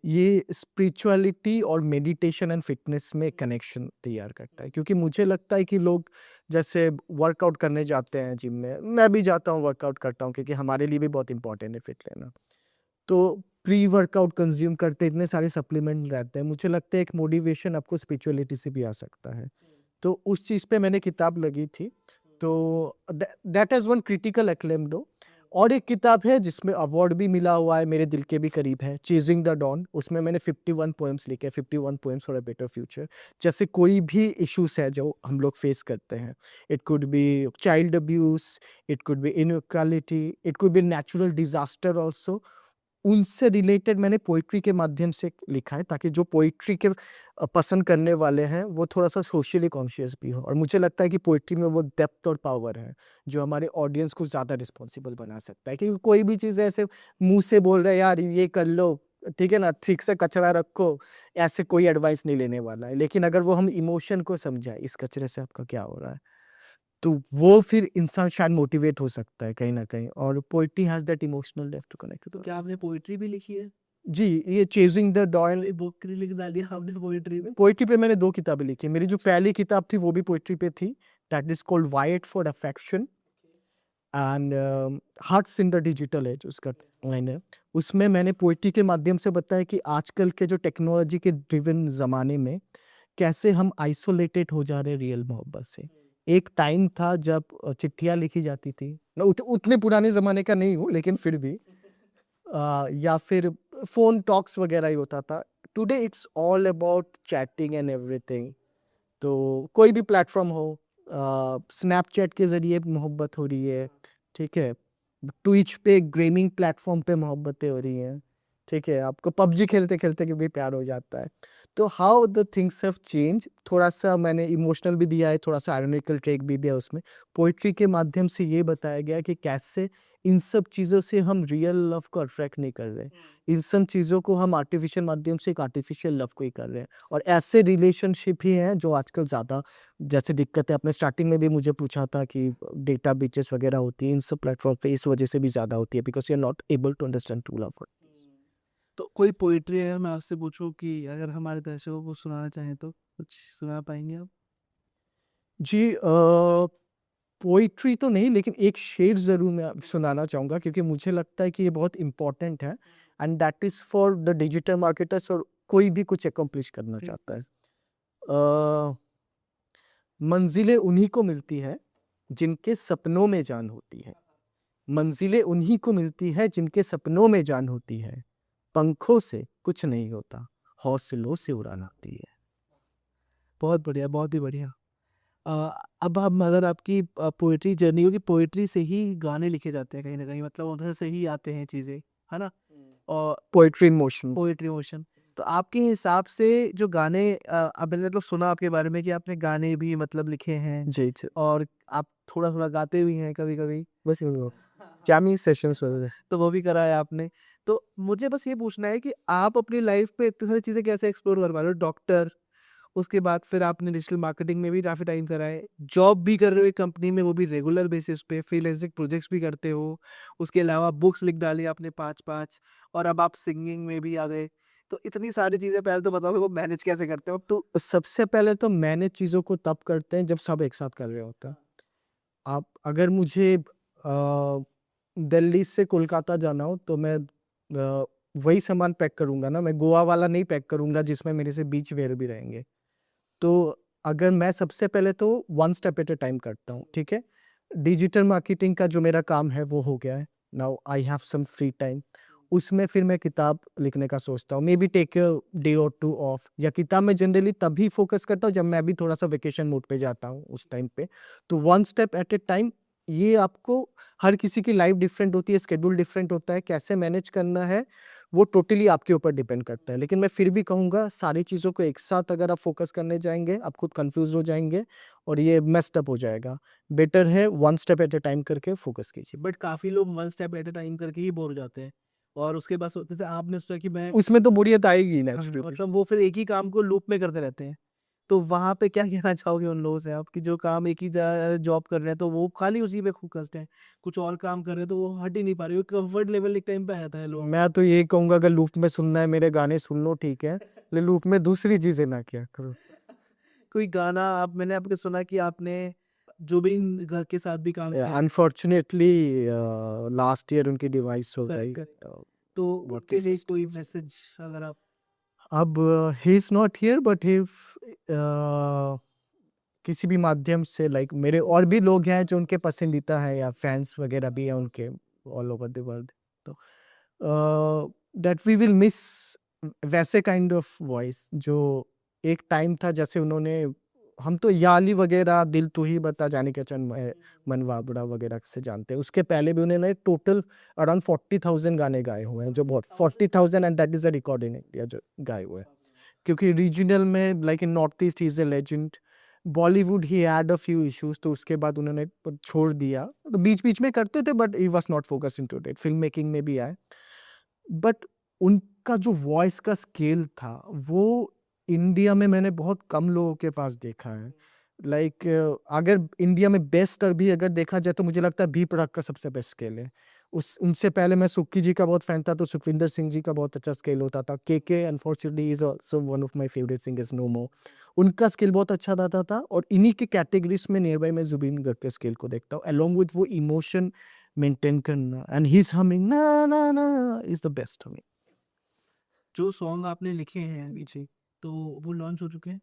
ये स्पिरिचुअलिटी और मेडिटेशन एंड फिटनेस में कनेक्शन तैयार करता है क्योंकि मुझे लगता है कि लोग जैसे वर्कआउट करने जाते हैं जिम में, मैं भी जाता हूँ वर्कआउट करता हूँ क्योंकि हमारे लिए भी बहुत इंपॉर्टेंट है फिट रहना। तो प्री वर्कआउट कंज्यूम करते इतने सारे सप्लीमेंट रहते हैं, मुझे लगता है एक मोटिवेशन आपको स्पिरिचुअलिटी से भी आ सकता है। तो उस चीज़ पे मैंने किताब लगी थी। तो that is one critical acclaim दो और एक किताब है जिसमें अवार्ड भी मिला हुआ है, मेरे दिल के भी करीब है, चेजिंग द डॉन। उसमें मैंने 51 पोएम्स लिखे, 51 poems for a better future. जैसे कोई भी इश्यूज है जो हम लोग फेस करते हैं, it could B child abuse, it could B inequality, it could B natural disaster also, उनसे रिलेटेड मैंने पोइट्री के माध्यम से लिखा है, ताकि जो पोइट्री के पसंद करने वाले हैं वो थोड़ा सा सोशली कॉन्शियस भी हो। और मुझे लगता है कि पोइट्री में वो डेप्थ और पावर है जो हमारे ऑडियंस को ज़्यादा रिस्पॉन्सिबल बना सकता है। क्योंकि कोई भी चीज़ ऐसे मुंह से बोल रहे हैं यार ये कर लो, ठीक है ना, ठीक से कचरा रखो, ऐसे कोई एडवाइस नहीं लेने वाला है। लेकिन अगर वो हम इमोशन को समझाएं, इस कचरे से आपका क्या हो रहा है, तो वो फिर इंसान शायद मोटिवेट हो सकता है कहीं न कहीं। और poetry has that emotional depth to connect to the क्या आपने पोएट्री भी लिखी है? जी, ये चेज़िंग द डॉयल कोई बुक लिख डाली आपने पोएट्री में? पोएट्री पे मैंने 2 किताबें लिखी हैं। मेरी जो पहली किताब थी वो भी पोएट्री पे थी, that is called wired for affection and hearts in the digital age, उसका लाइन है। उसमें मैंने पोएट्री के माध्यम से बताया कि आजकल के जो टेक्नोलॉजी के ड्रिवन ज़माने में कैसे हम आइसोलेटेड हो जा रहे हैं रियल मोहब्बत से। एक टाइम था जब चिट्ठियाँ लिखी जाती थी। मैं उतने पुराने ज़माने का नहीं हूँ, लेकिन फिर भी या फिर फ़ोन टॉक्स वगैरह ही होता था। Today it's all about chatting and everything. तो कोई भी प्लेटफ़ॉर्म हो, स्नैपचैट के ज़रिए मोहब्बत हो रही है, ठीक है? ट्विच पे गेमिंग प्लेटफ़ॉर्म पे मोहब्बतें हो रही हैं, ठीक है? आपको पबजी खेलते-खेलते के भी प्यार हो जाता है। तो how the things have changed, थोड़ा-सा मैंने इमोशनल भी दिया है, थोड़ा-सा आयरनिकल टेक भी दिया उसमें। पोएट्री के माध्यम से ये बताया गया कि कैसे इन सब चीज़ों से हम रियल लव को अट्रैक्ट नहीं कर रहे। इन सब चीज़ों को हम आर्टिफ़िशियल माध्यम से एक आर्टिफ़िशियल लव को ही कर रहे हैं। और ऐसे रिलेशनशिप ही हैं जो आजकल ज़्यादा जैसे दिक्कत है, आपने स्टार्टिंग में भी मुझे पूछा था कि डेटा ब्रीचेस वगैरह होती हैं इन सब प्लेटफ़ॉर्म पे, इस वजह से भी ज़्यादा होती है, because you are not able to understand true love. तो कोई पोएट्री अगर मैं आपसे पूछूं कि अगर हमारे दर्शकों को सुनाना चाहें तो कुछ सुना पाएंगे आप? जी पोएट्री तो नहीं, लेकिन एक शेर ज़रूर मैं सुनाना चाहूँगा, क्योंकि मुझे लगता है कि ये बहुत इम्पोर्टेंट है and that is for the digital marketers और कोई भी कुछ अकम्प्लिश करना चाहता है। अ, मंज़िलें उन्हीं को मिलती है जिनके सपनों में जान होती है। मंज़िलें उन्हीं को मिलती है जिनके सपनों में जान होती है। पंखों से कुछ नहीं होता, हौसलों से उड़ान आती है। बहुत बढ़िया, बहुत ही बढ़िया। अब हम अगर आपकी पोएट्री जर्नी होगी, पोएट्री से ही गाने लिखे जाते हैं कहीं न कहीं, मतलब उधर से ही आते हैं चीज़ें, है ना? और poetry in motion. Poetry motion. तो आपके हिसाब से जो गाने अब मैंने मतलब सुना आपके बारे में कि आपने गाने भी मतलब लिखे हैं जी, जी। और आप थोड़ा-थोड़ा गाते भी हैं कभी-कभी। बस वो जैमिंग सेशंस वगैरह। तो वो भी करा है आपने। तो मुझे बस ये पूछना है कि आप अपनी लाइफ़ पे इतनी सारी चीज़ें कैसे एक्सप्लोर कर पा रहे हो? डॉक्टर, उसके बाद फिर आपने डिजिटल मार्केटिंग में भी काफ़ी टाइम करा है, जॉब भी कर रहे हो एक कंपनी में, वो भी रेगुलर बेसिस पे, फ्रीलांसिंग प्रोजेक्ट्स भी करते हो, उसके अलावा बुक्स लिख डाली आपने 5-5 और अब आप सिंगिंग में भी आ गए। तो इतनी सारी चीज़ें पहले तो बताओ मेरे को मैनेज कैसे करते हो? तो सबसे पहले तो मैंने चीज़ों को तब करते हैं जब सब एक साथ कर रहे होते हैं। आप अगर मुझे दिल्ली से कोलकाता जाना हो तो मैं वही सामान पैक करूँगा ना, मैं गोवा वाला नहीं पैक करूँगा जिसमें मेरे से बीच वेयर भी रहेंगे। तो अगर मैं सबसे पहले तो one step at a time करता हूँ, ठीक है? डिजिटल मार्केटिंग का जो मेरा काम है वो हो गया है। Now I have some free time. उसमें फिर मैं किताब लिखने का सोचता हूँ। Maybe take a day or 2 of, या किताब मैं जनरली तभी फ़ोकस करता हूँ जब मैं भी थोड़ा-सा वेकेशन मोड पे जाता हूँ उस टाइम पे। तो one step at a time, ये आपको हर किसी की लाइफ़ डिफरेंट होती है, शेड्यूल डिफरेंट होता है, कैसे मैनेज करना है वो टोटली आपके ऊपर डिपेंड करता है। लेकिन मैं फिर भी कहूँगा सारी चीज़ों को एक साथ अगर आप फ़ोकस करने जाएँगे, आप खुद कन्फ्यूज़ हो जाएँगे और ये मेस्ड अप हो जाएगा। बेटर है one step at a time करके फ़ोकस कीजिए। बट काफ़ी लोग one step at a time करके ही बोर हो जाते हैं और उसके बाद जैसे आपने सोचा कि मैं उसमें तो बोरियत आएगी ही हाँ, नेचुरली। मतलब वो फिर एक ही काम को लूप में करते रहते हैं। तो वहाँ पे क्या कहना चाहोगे उन लोगों से आप कि जो काम एक ही जॉब कर रहे हैं तो वो खाली उसी पे फ़ोकस्ड हैं, कुछ और काम कर रहे हैं तो वो हट ही नहीं पा रहे, कंफर्ट लेवल एक टाइम पे आ जाता है लोगों का। मैं तो यही कहूँगा अगर लूप में सुनना है मेरे गाने सुन लो, ठीक है, लेकिन लूप में दूसरी चीज़ें ना किया करो। कोई गाना आप मैंने आपके सुना कि आपने जुबिन गर्ग के साथ भी काम किया है। अनफॉर्चुनेटली लास्ट ईयर उनकी डिवाइस हो करेक्ट, गई। करेक्ट। तो व्हाट उनके इज़ लिए दिस? कोई मैसेज अगर आप अब he is not here, but if किसी भी माध्यम से लाइक मेरे और भी लोग हैं जो उनके पसंदीदा हैं या फैन्स वगैरह भी हैं उनके, ऑल ओवर द वर्ल्ड। तो दैट वी विल मिस वैसे काइंड ऑफ वॉइस जो एक टाइम था, जैसे उन्होंने, हम तो याली वगैरह, दिल तू ही बता, जाने क्या चन मन वाबड़ा वगैरह से जानते हैं। उसके पहले भी उन्होंने टोटल अराउंड 40,000 गाने गाए हुए हैं, जो बहुत 40,000, and that is a record in India जो गाए हुए हैं। क्योंकि रीजनल में like in north east he is a legend. Bollywood he had a few issues, तो उसके बाद उन्होंने छोड़ दिया। तो बीच बीच में करते थे but he was not focusing to it. Film making में भी आए, बट उनका जो वॉइस का स्केल था वो इंडिया में मैंने बहुत कम लोगों के पास देखा है। लाइक अगर इंडिया में बेस्ट अभी अगर देखा जाए तो मुझे लगता है बी प्राक का सबसे बेस्ट स्केल है। उस उनसे पहले मैं सुक्की जी का बहुत फैन था, तो सुखविंदर सिंह जी का बहुत अच्छा स्केल होता था। के unfortunately is also one of my favourite singers, no more. उनका स्केल बहुत अच्छा रहता था, और इन्हीं के कैटेगरीज में नियर बाय मैं जुबिन गर्ग के स्केल को देखता हूँ, अलोंग विथ वो इमोशन मेंटेन करना, एंड ही इज हमिंग ना ना ना इज द बेस्ट हमिंग। जो सॉन्ग आपने लिखे हैं पीछे, तो वो लॉन्च हो चुके हैं?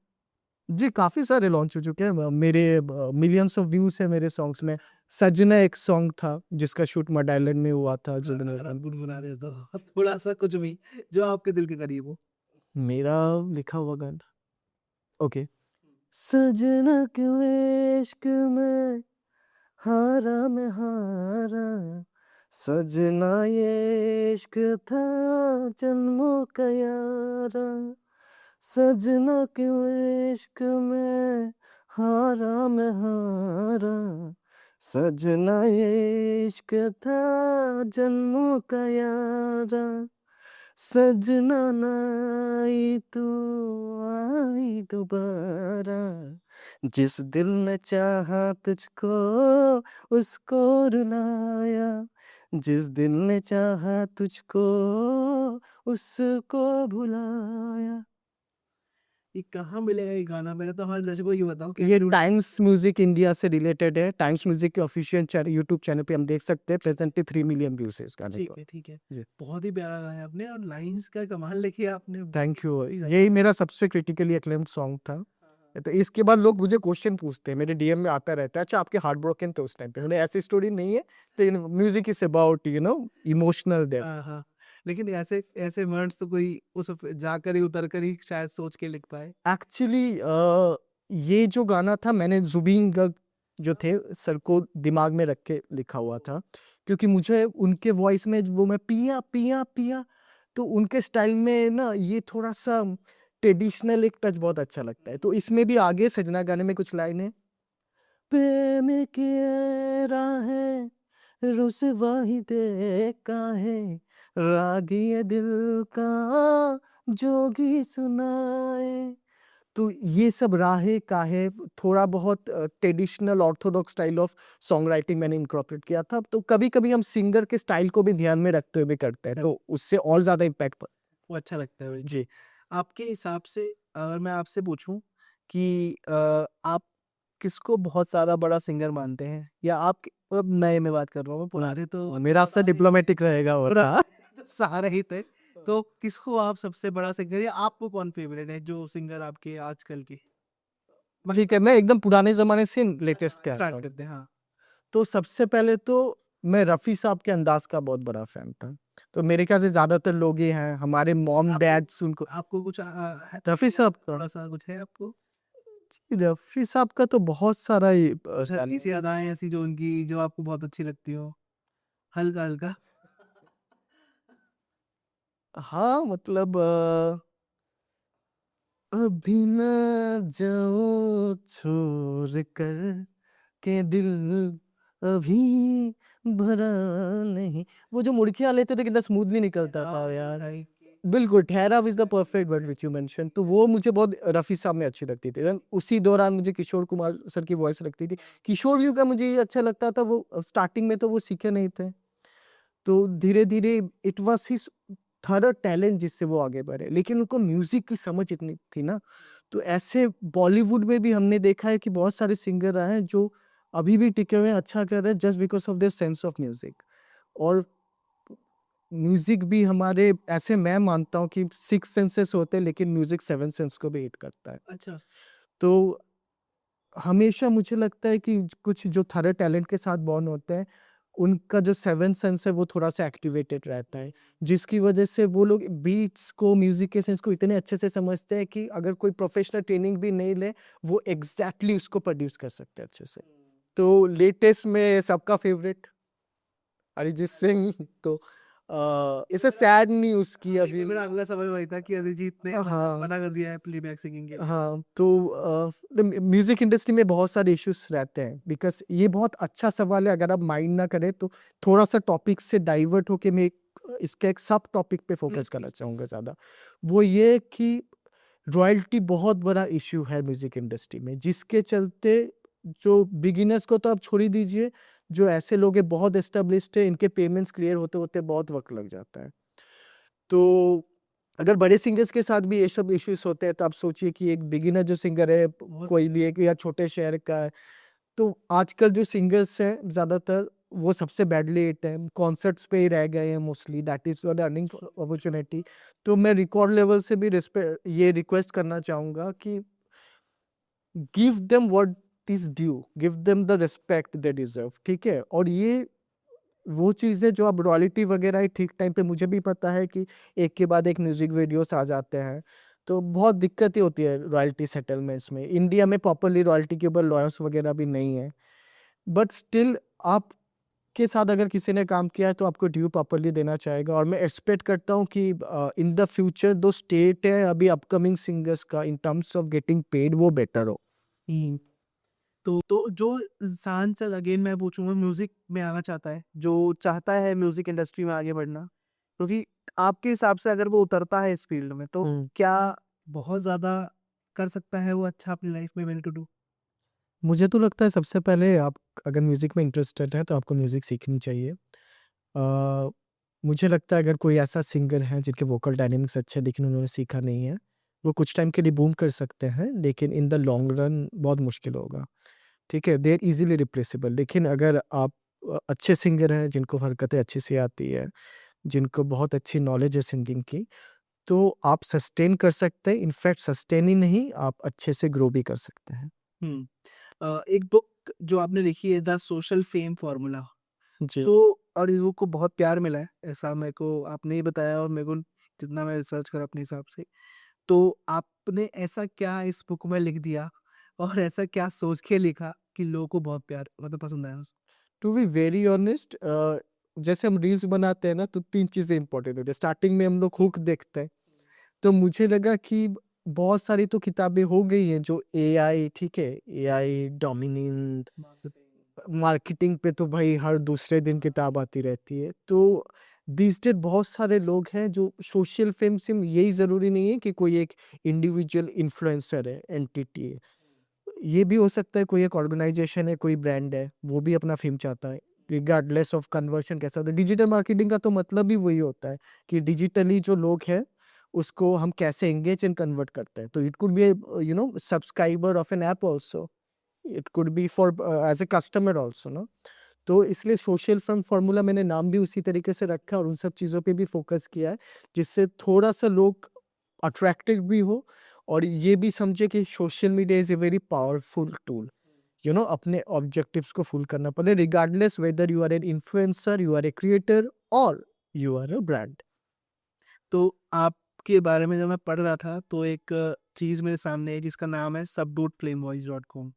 जी, काफ़ी सारे लॉन्च हो चुके हैं। मेरे मिलियंस ऑफ व्यूज़ हैं मेरे सॉन्ग्स में। सजना एक सॉन्ग था जिसका शूट मड आइलैंड में हुआ था। जो गुनगुना रहे तो थोड़ा-सा कुछ भी, जो आपके दिल के करीब हो। मेरा लिखा हुआ गाना, ओके। सजना क्यों इश्क में हारा मैं हारा, सजना ये इश्क था जन्मों का यारा, सजना क्यों इश्क में हारा मैं हारा, सजना ये इश्क था जन्मों का यारा, सजना ना आई तू आई दोबारा, जिस दिल ने चाहा तुझको उसको रुलाया, जिस दिल ने चाहा तुझको उसको भुलाया। ये कहाँ मिलेगा ये गाना? मैंने तो हर दर्शक को ये बताओ कि ये टाइम्स म्यूजिक इंडिया से रिलेटेड है। टाइम्स म्यूजिक के ऑफिशियल चैनल, यूट्यूब चैनल पे हम देख सकते हैं। प्रेजेंटली 3 मिलियन व्यूज है इस गाने ठीक को। है, ठीक है। जी। बहुत ही प्यारा गाया आपने, और लाइन्स का कमाल लिखी है आपने। Thank you. बहुत ही ज़्यादा। यही मेरा सबसे क्रिटिकली अक्लेम्ड सॉन्ग था। तो इसके बाद लोग मुझे क्वेश्चन पूछते हैं, मेरे डीएम में आता रहता है, अच्छा आपके हार्ट ब्रोकन थे उस टाइम पे? मैंने ऐसी स्टोरी नहीं है, लेकिन music is about emotional depth. हाँ, हाँ। लेकिन ऐसे ऐसे वर्ड्स तो कोई उस जाकर ही उतर कर ही शायद सोच के लिख पाए। एक्चुअली ये जो गाना था मैंने जुबीन गर्ग जो थे सर को दिमाग में रख के लिखा हुआ था, क्योंकि मुझे उनके वॉइस में वो मैं पिया पिया पिया, तो उनके स्टाइल में ना ये थोड़ा सा ट्रेडिशनल एक टच बहुत अच्छा लगता है। तो इसमें भी आगे सजना गाने में कुछ लाइन है, प्रेम की राहें रुसवाही दे काहे, रागी ये दिल का जोगी सुनाए। तो ये सब राहें काहे थोड़ा बहुत traditional Orthodox style of song writing मैंने इनकॉर्पोरेट किया था। तो कभी-कभी हम सिंगर के स्टाइल को भी ध्यान में रखते हुए भी करते हैं, तो उससे और ज़्यादा इम्पैक्ट प वो अच्छा लगता है भाई। जी। आपके हिसाब से अगर मैं आपसे पूछूं कि आप किसको बहुत ज़्यादा बड़ा सिंगर मानते हैं, या आप अब नए में बात कर रहा हूँ मैं, पुराने तो मेरा रास्ता डिप्लोमेटिक रहेगा और हाँ। सहारा ही थे। तो किसको आप सबसे बड़ा सिंगर, या आपको कौन फेवरेट है जो सिंगर आपके आजकल के? ठीक है, मैं एकदम पुराने ज़माने से लेटेस्ट पे आता स्टार्ट हूँ। करते हैं, हाँ। तो सबसे पहले तो मैं रफ़ी साहब के अंदाज़ का बहुत बड़ा फ़ैन था। तो मेरे ख्याल से ज़्यादातर लोग ही हैं, हमारे मॉम डैड्स उनको आपको कुछ रफ़ी साहब थोड़ा सा कुछ है आपको? रफ़ी साहब का तो बहुत सारा ही हल्की सी अदाएं ऐसी जो उनकी, जो आपको बहुत अच्छी लगती हो, हल्का हल्का। हाँ, मतलब अभी ना जाओ छोड़ कर के दिल अभी भरा नहीं, वो जो मुड़कियाँ लेते थे कितना स्मूथली निकलता था यार। बिल्कुल, ठहराव is the perfect word which you mention. तो वो मुझे बहुत रफ़ी साहब में अच्छी लगती थी। देन उसी दौरान मुझे किशोर कुमार सर की वॉइस लगती थी। किशोर जी का मुझे ये अच्छा लगता था, वो स्टार्टिंग में तो वो सीखे नहीं थे। तो धीरे-धीरे इट वाज़ हिज़ थॉरर टैलेंट जिससे वो आगे बढ़े। लेकिन उनको म्यूज़िक की समझ इतनी थी ना, तो ऐसे बॉलीवुड में भी हमने देखा है कि बहुत सारे सिंगर आए हैं जो अभी भी टिके हुए हैं, अच्छा कर रहे हैं just because of their sense of music. और म्यूज़िक भी हमारे ऐसे मैं मानता हूँ कि 6 सेंसेस होते हैं, लेकिन म्यूज़िक 7 सेंस को भी हिट करता है। अच्छा। तो हमेशा मुझे लगता है कि कुछ जो थॉरर टैलेंट के साथ बॉर्न होते हैं, उनका जो सेवन्थ सेंस है वो थोड़ा-सा एक्टिवेटेड रहता है, जिसकी वजह से वो लोग बीट्स को, म्यूज़िक के सेंस को इतने अच्छे से समझते हैं कि अगर कोई प्रोफ़ेशनल ट्रेनिंग भी नहीं ले, वो एग्ज़ैक्टली उसको प्रोड्यूस कर सकते हैं अच्छे से। तो लेटेस्ट में सबका फ़ेवरेट अरिजीत सिंह तो इट्स अ सैड न्यूज़ कि अभी मेरा अगला सवाल वही था कि अरिजीत ने हाँ। मना कर दिया है प्लेबैक सिंगिंग के लिए। हाँ, तो म्यूज़िक इंडस्ट्री में बहुत सारे इश्यूज़ रहते हैं बिकॉज़ ये बहुत अच्छा सवाल है, अगर आप माइंड ना करें तो थोड़ा-सा टॉपिक से डाइवर्ट होके मैं इसके एक सब टॉपिक पे फ़ोकस करना चाहूँगा ज़्यादा। वो ये कि रॉयल्टी बहुत बड़ा इश्यू है म्यूज़िक इंडस्ट्री में, जिसके चलते जो बिगिनर्स को तो आप छोड़ ही दीजिए, जो ऐसे लोग हैं बहुत एस्टेब्लिश्ड है, इनके पेमेंट्स क्लियर होते-होते बहुत वक़्त लग जाता है। तो अगर बड़े सिंगर्स के साथ भी ये सब इश्यूज़ होते हैं, तो आप सोचिए कि एक बिगिनर जो सिंगर है, कोई भी एक या छोटे शहर का है, तो आजकल जो सिंगर्स हैं ज़्यादातर वो सबसे बैडली हिट हैं, कॉन्सर्ट्स पे ही रह गए हैं mostly, that is your earning opportunity. तो मैं रिकॉर्ड लेवल से भी ये रिक्वेस्ट करना चाहूँगा कि give them what is due, give them the respect they deserve, ठीक है? और ये वो चीज़ें जो अब रॉयल्टी वगैरह है ठीक टाइम पे, मुझे भी पता है कि एक के बाद एक म्यूज़िक वीडियोस आ जाते हैं, तो बहुत दिक्कतें होती है रॉयल्टी सेटलमेंट्स में। इंडिया में प्रॉपर्ली रॉयल्टी के ऊपर लॉयर्स वगैरह भी नहीं है। बट स्टिल आपके साथ अगर किसी ने काम किया है तो आपको ड्यू प्रॉपर्ली देना चाहेगा, और मैं एक्सपेक्ट करता हूँ कि इन द फ्यूचर जो स्टेट है अभी अपकमिंग सिंगर्स का in terms of getting paid वो बेटर हो। हुँ। तो जो इंसान चल अगेन मैं पूछूँगा म्यूज़िक में आना चाहता है, जो चाहता है म्यूज़िक इंडस्ट्री में आगे बढ़ना, क्योंकि आपके हिसाब से अगर वो उतरता है इस फ़ील्ड में, तो हुँ। क्या बहुत ज़्यादा कर सकता है वो अच्छा अपनी लाइफ़ में वेल टू डू? मुझे तो लगता है सबसे पहले आप अगर म्यूज़िक में इंटरेस्टेड हैं तो आपको म्यूज़िक सीखनी चाहिए। मुझे लगता है अगर कोई ऐसा सिंगर है जिनके वोकल डायनामिक्स अच्छे हैं लेकिन उन्होंने सीखा नहीं है, वो कुछ टाइम के लिए बूम कर सकते हैं लेकिन इन द लॉन्ग रन बहुत मुश्किल होगा, ठीक है? They are easily replaceable. लेकिन अगर आप अच्छे सिंगर हैं जिनको हरकतें अच्छे से आती है, जिनको बहुत अच्छी नॉलेज है सिंगिंग की, तो आप सस्टेन कर सकते हैं, इनफैक्ट सस्टेन ही नहीं, आप अच्छे से ग्रो भी कर सकते हैं। हुँ। एक बुक जो आपने लिखी है द सोशल फेम फॉर्मूला। जी। सो और इस बुक को बहुत प्यार मिला है, ऐसा मेरे को आपने ही बताया और मेरे को जितना मैं रिसर्च करा अपने हिसाब से। तो आपने ऐसा क्या इस बुक में लिख दिया और ऐसा क्या सोच के लिखा कि लोगों को बहुत प्यार मतलब पसंद आया? टू बी वेरी ऑनेस्ट जैसे हम रील्स बनाते हैं ना तो 3 चीज़ें इम्पोर्टेंट होती है। स्टार्टिंग में हम लोग हुक देखते हैं, तो मुझे लगा कि बहुत सारी तो किताबें हो गई हैं जो एआई, ठीक है? एआई डोमिनेंट मार्केटिंग पे तो भाई हर दूसरे दिन किताब आती रहती है। तो दीज़ डेज़ बहुत सारे लोग हैं जो सोशल फेम सिर्फ़ यही ज़रूरी नहीं है कि कोई एक इंडिविजुअल इन्फ्लुएंसर है, एंटिटी है। ये भी हो सकता है कोई एक ऑर्गेनाइज़ेशन है, कोई ब्रांड है, वो भी अपना फ़ेम चाहता है, रिगार्डलेस ऑफ कन्वर्शन कैसा होता है। डिजिटल मार्केटिंग का तो मतलब ही वही होता है कि डिजिटली जो लोग हैं, उसको हम कैसे एंगेज एंड कन्वर्ट करते हैं। तो it could be subscriber of an app also, it could be for as a customer also ना। तो इसलिए सोशल फर्म फॉर्मूला मैंने नाम भी उसी तरीके से रखा है और उन सब चीज़ों पे भी फ़ोकस किया है, जिससे थोड़ा-सा लोग अट्रैक्टेड भी हो और ये भी समझे कि social media is a very powerful tool. अपने ऑब्जेक्टिव्स को फुल करना पड़े regardless whether you are an influencer, you are a creator or you are a brand. तो आपके बारे में जब मैं पढ़ रहा था तो एक चीज़ मेरे सामने है जिसका नाम है subduedflamevoice.com।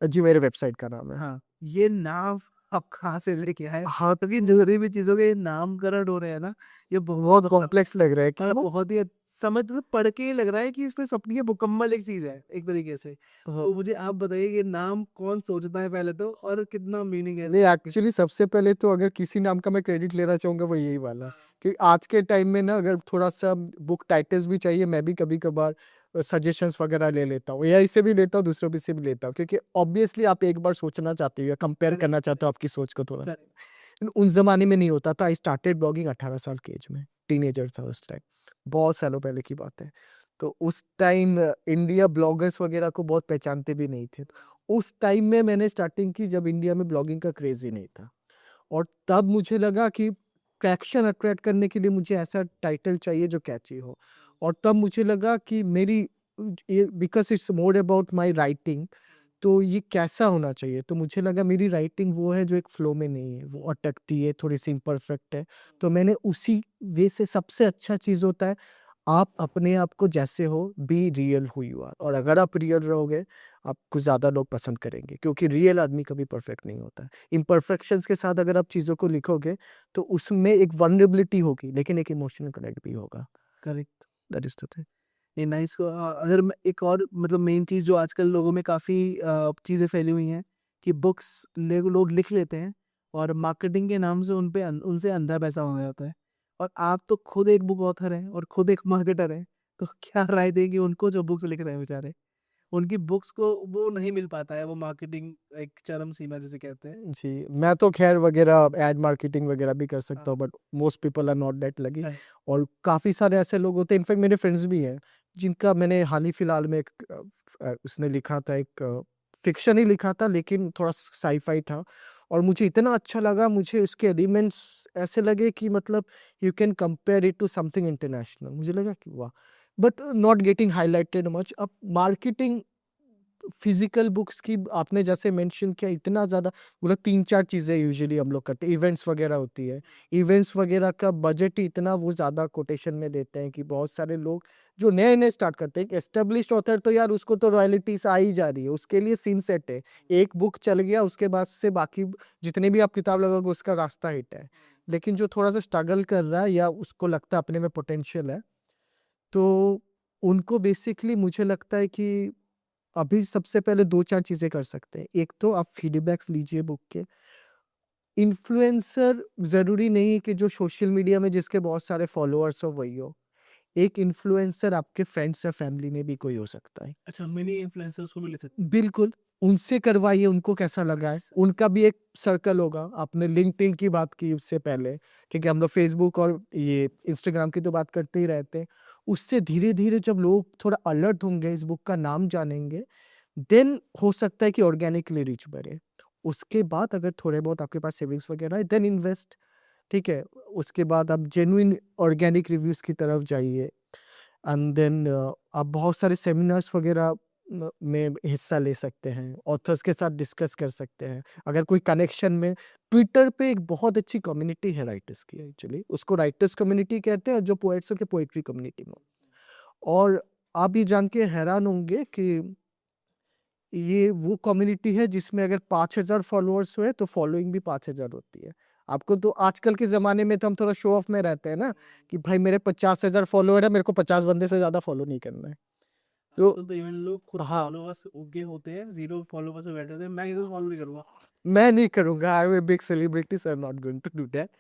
जी, मेरे वेबसाइट का नाम है। हाँ, ये नाम आप कहाँ से लेके आए? हाँ, क्योंकि जितनी भी चीज़ों के नामकरण हो रहे हैं ना, ये बहुत बहुत कॉम्प्लेक्स लग रहा है और क्या? बहुत ही समझ मतलब पढ़ के ही लग रहा है कि इसमें सब ये मुकम्मल एक चीज़ है, एक तरीके से। हाँ। तो मुझे आप बताइए कि नाम कौन सोचता है पहले तो और कितना मीनिंग है नहीं, इसमें? एक्चुअली सबसे पहले तो अगर किसी नाम का मैं क्रेडिट लेना चाहूँगा वो यही वाला, कि आज के टाइम में ना अगर थोड़ा-सा बुक टाइटल्स भी चाहिए, मैं भी कभी-कभार सजेशंस वगैरह ले लेता हूँ। एआई से भी लेता हूँ, दूसरों भी से भी लेता हूँ, क्योंकि ऑब्वियसली आप एक बार सोचना चाहते हो या कंपेयर करेक्ट, करना चाहते हो करेक्ट, आपकी सोच को थोड़ा-सा। करेक्ट। उन ज़माने में नहीं होता था। आई स्टार्टेड ब्लॉगिंग 18 साल की एज में, टीनेजर था उस टाइम, बहुत सालों पहले की बात है। तो उस टाइम इंडिया ब्लॉगर्स वगैरह को बहुत पहचानते भी नहीं थे। उस टाइम में मैंने स्टार्टिंग की जब इंडिया में ब्लॉगिंग का क्रेज़ ही नहीं था, और तब मुझे लगा कि ट्रैक्शन अट्रैक्ट करने के लिए मुझे ऐसा टाइटल चाहिए जो कैची हो, और तब मुझे लगा कि मेरी ये because it's more about my writing, तो ये कैसा होना चाहिए? तो मुझे लगा मेरी राइटिंग वो है जो एक फ्लो में नहीं है, वो अटकती है, थोड़ी-सी इम्परफेक्ट है। तो मैंने उसी वे से सबसे अच्छा चीज़ होता है, आप अपने आप को जैसे हो, be real who you are, और अगर आप रियल रहोगे, आपको ज़्यादा लोग पसंद करेंगे, क्योंकि रियल आदमी कभी परफेक्ट नहीं होता है। इम्परफेक्शंस के साथ अगर आप चीज़ों को लिखोगे, तो उसमें एक वल्नरेबिलिटी होगी, लेकिन एक इमोशनल कनेक्ट भी होगा। Correct, that is the thing. नहीं, नाइस। अगर मैं एक और मतलब मेन चीज़ जो आजकल लोगों में काफ़ी चीज़ें फैली हुई हैं कि बुक्स लोग लिख लेते हैं और मार्केटिंग के नाम से उनसे अंधा पैसा हो जाता है। और आप तो खुद एक बुक ऑथर हैं और खुद एक मार्केटर हैं, तो क्या राय देंगे उनको जो बुक्स लिख रहे हैं बेचारे? उनकी बुक्स को वो नहीं मिल पाता है, वो मार्केटिंग एक चरम सीमा जिसे कहते हैं। जी, मैं तो ख़ैर वग़ैरह एड मार्केटिंग वग़ैरह भी कर सकता हाँ, हूँ, but most people are not that lucky. है। और काफ़ी सारे ऐसे लोग होते हैं, इनफैक्ट मेरे फ्रेंड्स भी हैं, जिनका मैंने हाल ही फिलहाल में एक उसने लिखा था, एक फ़िक्शन ही लिखा था, लेकिन थोड़ा साइ-फाई था, और मुझे इतना अच्छा लगा, मुझे उसके एलिमेंट्स ऐसे लगे कि मतलब you can compare it to something international. मुझे लगा कि वाह! But not getting highlighted much. अब मार्केटिंग फिजिकल बुक्स की आपने जैसे मेंशन किया, इतना ज़्यादा, मतलब 3-4 चीज़ें यूजुअली हम लोग करते हैं, इवेंट्स वगैरह होती है। इवेंट्स वगैरह का बजट ही इतना वो ज़्यादा कोटेशन में देते हैं कि बहुत सारे लोग जो नए-नए स्टार्ट करते हैं, एक एस्टेब्लिश्ड ऑथर तो यार उसको तो रॉयल्टीज़ आ ही जा रही है, उसके लिए सीन सेट है। एक बुक चल गया, उसके बाद से बाकी जितने भी आप किताब लगाओगे उसका रास्ता हिट है। लेकिन जो थोड़ा-सा स्ट्रगल कर रहा है या उसको लगता है अपने में पोटेंशियल है, तो उनको बेसिकली मुझे लगता है कि अभी सबसे पहले 2-4 चीज़ें कर सकते हैं। एक तो आप फीडबैक्स लीजिए बुक के। इन्फ्लुएंसर ज़रूरी नहीं है कि जो सोशल मीडिया में जिसके बहुत सारे फॉलोअर्स हो वही हो। एक इन्फ्लुएंसर आपके फ्रेंड्स या फैमिली में भी कोई हो सकता है। अच्छा, मिनी इन्फ्लुएंसर्स को भी ले सकते हैं। बिल्कुल, उनसे करवाइए, उनको कैसा लगा है। नाइस। उनका भी एक सर्कल होगा। आपने लिंक्डइन की बात की उससे पहले, क्योंकि हम लोग फेसबुक और ये इंस्टाग्राम की तो बात करते ही रहते हैं। उससे धीरे-धीरे जब लोग थोड़ा अलर्ट होंगे, इस बुक का नाम जानेंगे, देन हो सकता है कि ऑर्गेनिकली रीच बढ़े। उसके बाद अगर थोड़े बहुत आपके पास सेविंग्स वगैरह है, देन इन्वेस्ट, ठीक है? उसके बाद आप जेन्युइन ऑर्गेनिक रिव्यूज़ की तरफ जाइए, एंड देन आप बहुत सारे सेमिनार्स वगैरह में हिस्सा ले सकते हैं, ऑथर्स के साथ डिस्कस कर सकते हैं। अगर कोई कनेक्शन में, ट्विटर पे एक बहुत अच्छी कम्युनिटी है राइटर्स की एक्चुअली, उसको राइटर्स कम्युनिटी कहते हैं, जो पोएट्स के पोएट्री कम्युनिटी में। और आप ये जान के हैरान होंगे कि ये वो कम्युनिटी है जिसमें अगर 5,000 फॉलोअर्स हुए तो फॉलोइंग भी 5,000 होती है। आपको तो आजकल के ज़माने में तो हम थोड़ा शो ऑफ में रहते हैं ना, कि भाई मेरे 50,000 फॉलोअर है, मेरे को 50 बंदे से ज़्यादा फॉलो नहीं करना है। तो आजकल तो इवन लोग खुद हाँ, फॉलोअर्स उनके होते हैं, 0 फॉलोअर्स पे बैठे होते हैं, मैं किसी को फॉलो नहीं करूँगा। मैं नहीं करूँगा, I am a big celebrity so I am not going to do that.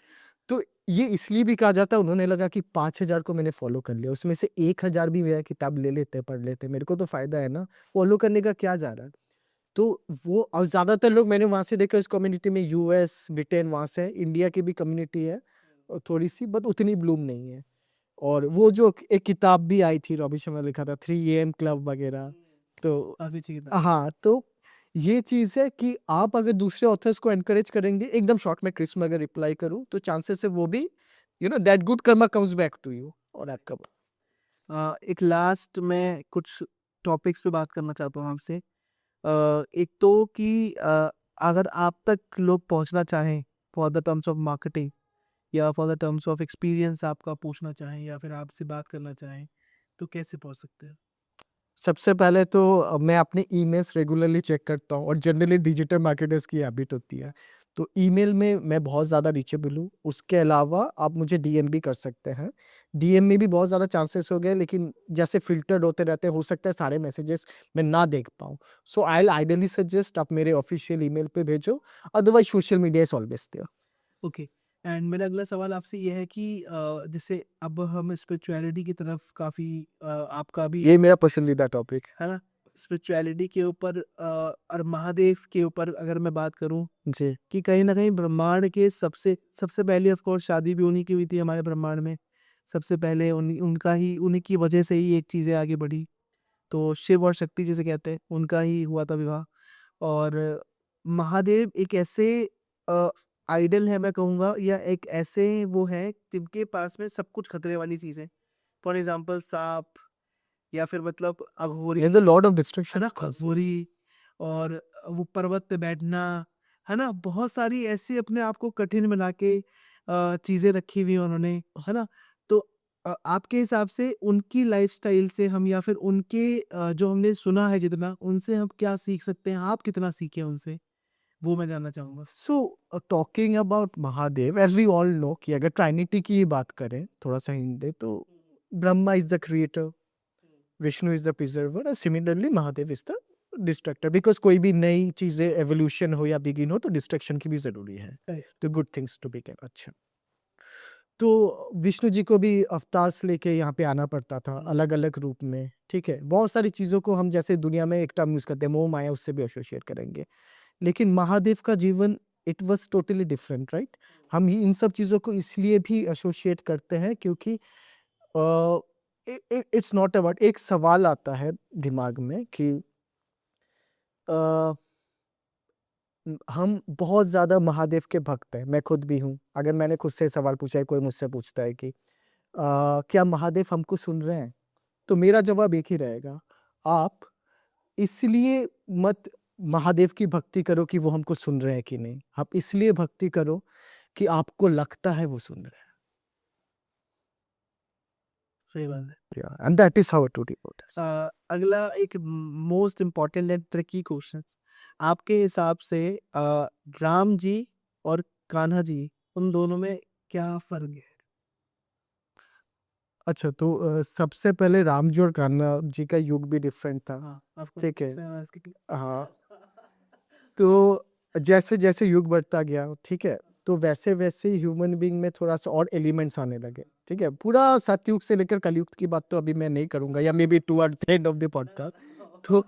तो ये इसलिए भी कहा जाता है, उन्होंने लगा कि 5,000 को मैंने फॉलो कर लिया, उसमें से 1,000 भी मेरा किताब ले लेते, पढ़ लेते, मेरे को तो फ़ायदा है ना, फॉलो करने का क्या जा रहा है? तो वो, और ज़्यादातर लोग मैंने वहाँ से देखा इस कम्युनिटी में, यूएस, ब्रिटेन वहाँ से है, इंडिया की भी कम्युनिटी है थोड़ी-सी, बट उतनी ब्लूम नहीं है। और वो जो एक किताब भी आई थी, रॉबी शर्मा लिखा था, 3 एएम क्लब वगैरह, तो काफ़ी अच्छी किताब है। हाँ, तो ये चीज़ है कि आप अगर दूसरे ऑथर्स को एनकरेज करेंगे, एकदम शॉर्ट में क्रिस्प में अगर रिप्लाई करूँ, तो चांसेस है वो भी, that good karma comes back to you, और आपका एक लास्ट में कुछ टॉपिक्स पे बात करना चाहता हूँ आपसे। एक तो कि अगर आप तक लोग पहुँचना चाहें for the terms of marketing या for the terms of experience आपका पूछना चाहें या फिर आपसे बात करना चाहें, तो कैसे पहुँच सकते हैं? सबसे पहले तो मैं अपने ईमेल्स रेगुलरली चेक करता हूँ, और जनरली डिजिटल मार्केटर्स की हैबिट होती है। तो ईमेल में मैं बहुत ज़्यादा रीचेबल हूँ। उसके अलावा आप मुझे डीएम भी कर सकते हैं। डीएम में भी बहुत ज़्यादा चांसेस हो गए, लेकिन जैसे फ़िल्टर्ड होते रहते हैं, हो सकता है सारे मैसेजेस मैं ना देख पाऊँ। So I will ideally suggest आप मेरे ऑफ़िशियल ईमेल पे भेजो, otherwise social media is always there. Okay. And मेरा अगला सवाल आपसे ये है कि जैसे अब हम स्पिरिचुअलिटी की तरफ काफ़ी आपका भी ये मेरा पसंदीदा टॉपिक है ना? स्पिरिचुअलिटी के ऊपर और महादेव के ऊपर अगर मैं बात करूँ है। जी। कि कहीं न कहीं ब्रह्मांड के सबसे सबसे पहले ऑफ़ कोर्स शादी भी उन्हीं की हुई थी हमारे ब्रह्मांड में। सबसे पहले उन्हीं की वजह से ही एक चीज़ें आगे बढ़ी। तो शिव और शक्ति जिसे कहते हैं, उनका ही हुआ था विवाह। और महादेव एक ऐसे अ, आइडल है मैं कहूँगा, या एक ऐसे वो हैं जिनके पास में सब कुछ खतरे वाली चीज़ें। फॉर एग्ज़ाम्पल साँप या फिर मतलब he is Aghori, the Lord of है डिस्ट्रक्शन ना? ऑफ काज़ेस। अघोरी और वो पर्वत पे बैठना, है ना? बहुत सारी ऐसी अपने आप को कठिन बना के चीज़ें रखी हुई हैं उन्होंने, है ना? तो आपके हिसाब से उनकी लाइफ़स्टाइल से हम या फिर उनके जो हमने सुना है जितना, उनसे हम क्या सीख सकते हैं? आप कितना सीखे उनसे? वो मैं जानना चाहूँगा। So talking about Mahadev, as we all know कि अगर ट्राइनिटी की ही बात करें, थोड़ा सा हिंट दे तो Brahma is the creator, Vishnu is the preserver, and similarly Mahadev is the destructor, because कोई भी नई चीजें एवोल्यूशन हो या बिगिन हो तो डिस्ट्रक्शन की भी जरूरी है, राइट। तो गुड थिंग्स टू बिगिन। अच्छा, तो विष्णु जी को भी अवतार लेके यहाँ पे आना पड़ता था अलग अलग रूप में, ठीक है। बहुत सारी चीजों को हम जैसे दुनिया में एक टर्म यूज करते हैं मोह माया, उससे भी एसोसिएट करेंगे, लेकिन महादेव का जीवन it was totally different, right. हम इन सब चीज़ों को इसलिए भी एसोसिएट करते हैं क्योंकि इट्स नॉट अबाउट, एक सवाल आता है दिमाग में कि अ, हम बहुत ज़्यादा महादेव के भक्त हैं, मैं खुद भी हूँ। अगर मैंने खुद से सवाल पूछा है, कोई मुझसे पूछता है कि क्या महादेव हमको सुन रहे हैं, तो मेरा जवाब एक ही रहेगा, आप इसलिए मत महादेव की भक्ति करो कि वो हमको सुन रहे हैं कि नहीं, आप इसलिए भक्ति करो कि आपको लगता है वो सुन रहे सही बात है। हैं, and that is how to devote us. अगला एक most important and tricky question, आपके हिसाब से राम जी और कान्हा जी, उन दोनों में क्या फ़र्क है? अच्छा, तो सबसे पहले राम जी और कान्हा जी का युग भी डिफरेंट था, हाँ, ऑफ ठीक है। कोर्स मैं इसके हाँ, तो जैसे जैसे युग बढ़ता गया, ठीक है, तो वैसे वैसे ह्यूमन बीइंग में थोड़ा सा और एलिमेंट्स आने लगे, ठीक है। पूरा सतयुग से लेकर कलयुग की बात तो अभी मैं नहीं करूंगा, या may be toward the end of the podcast. तो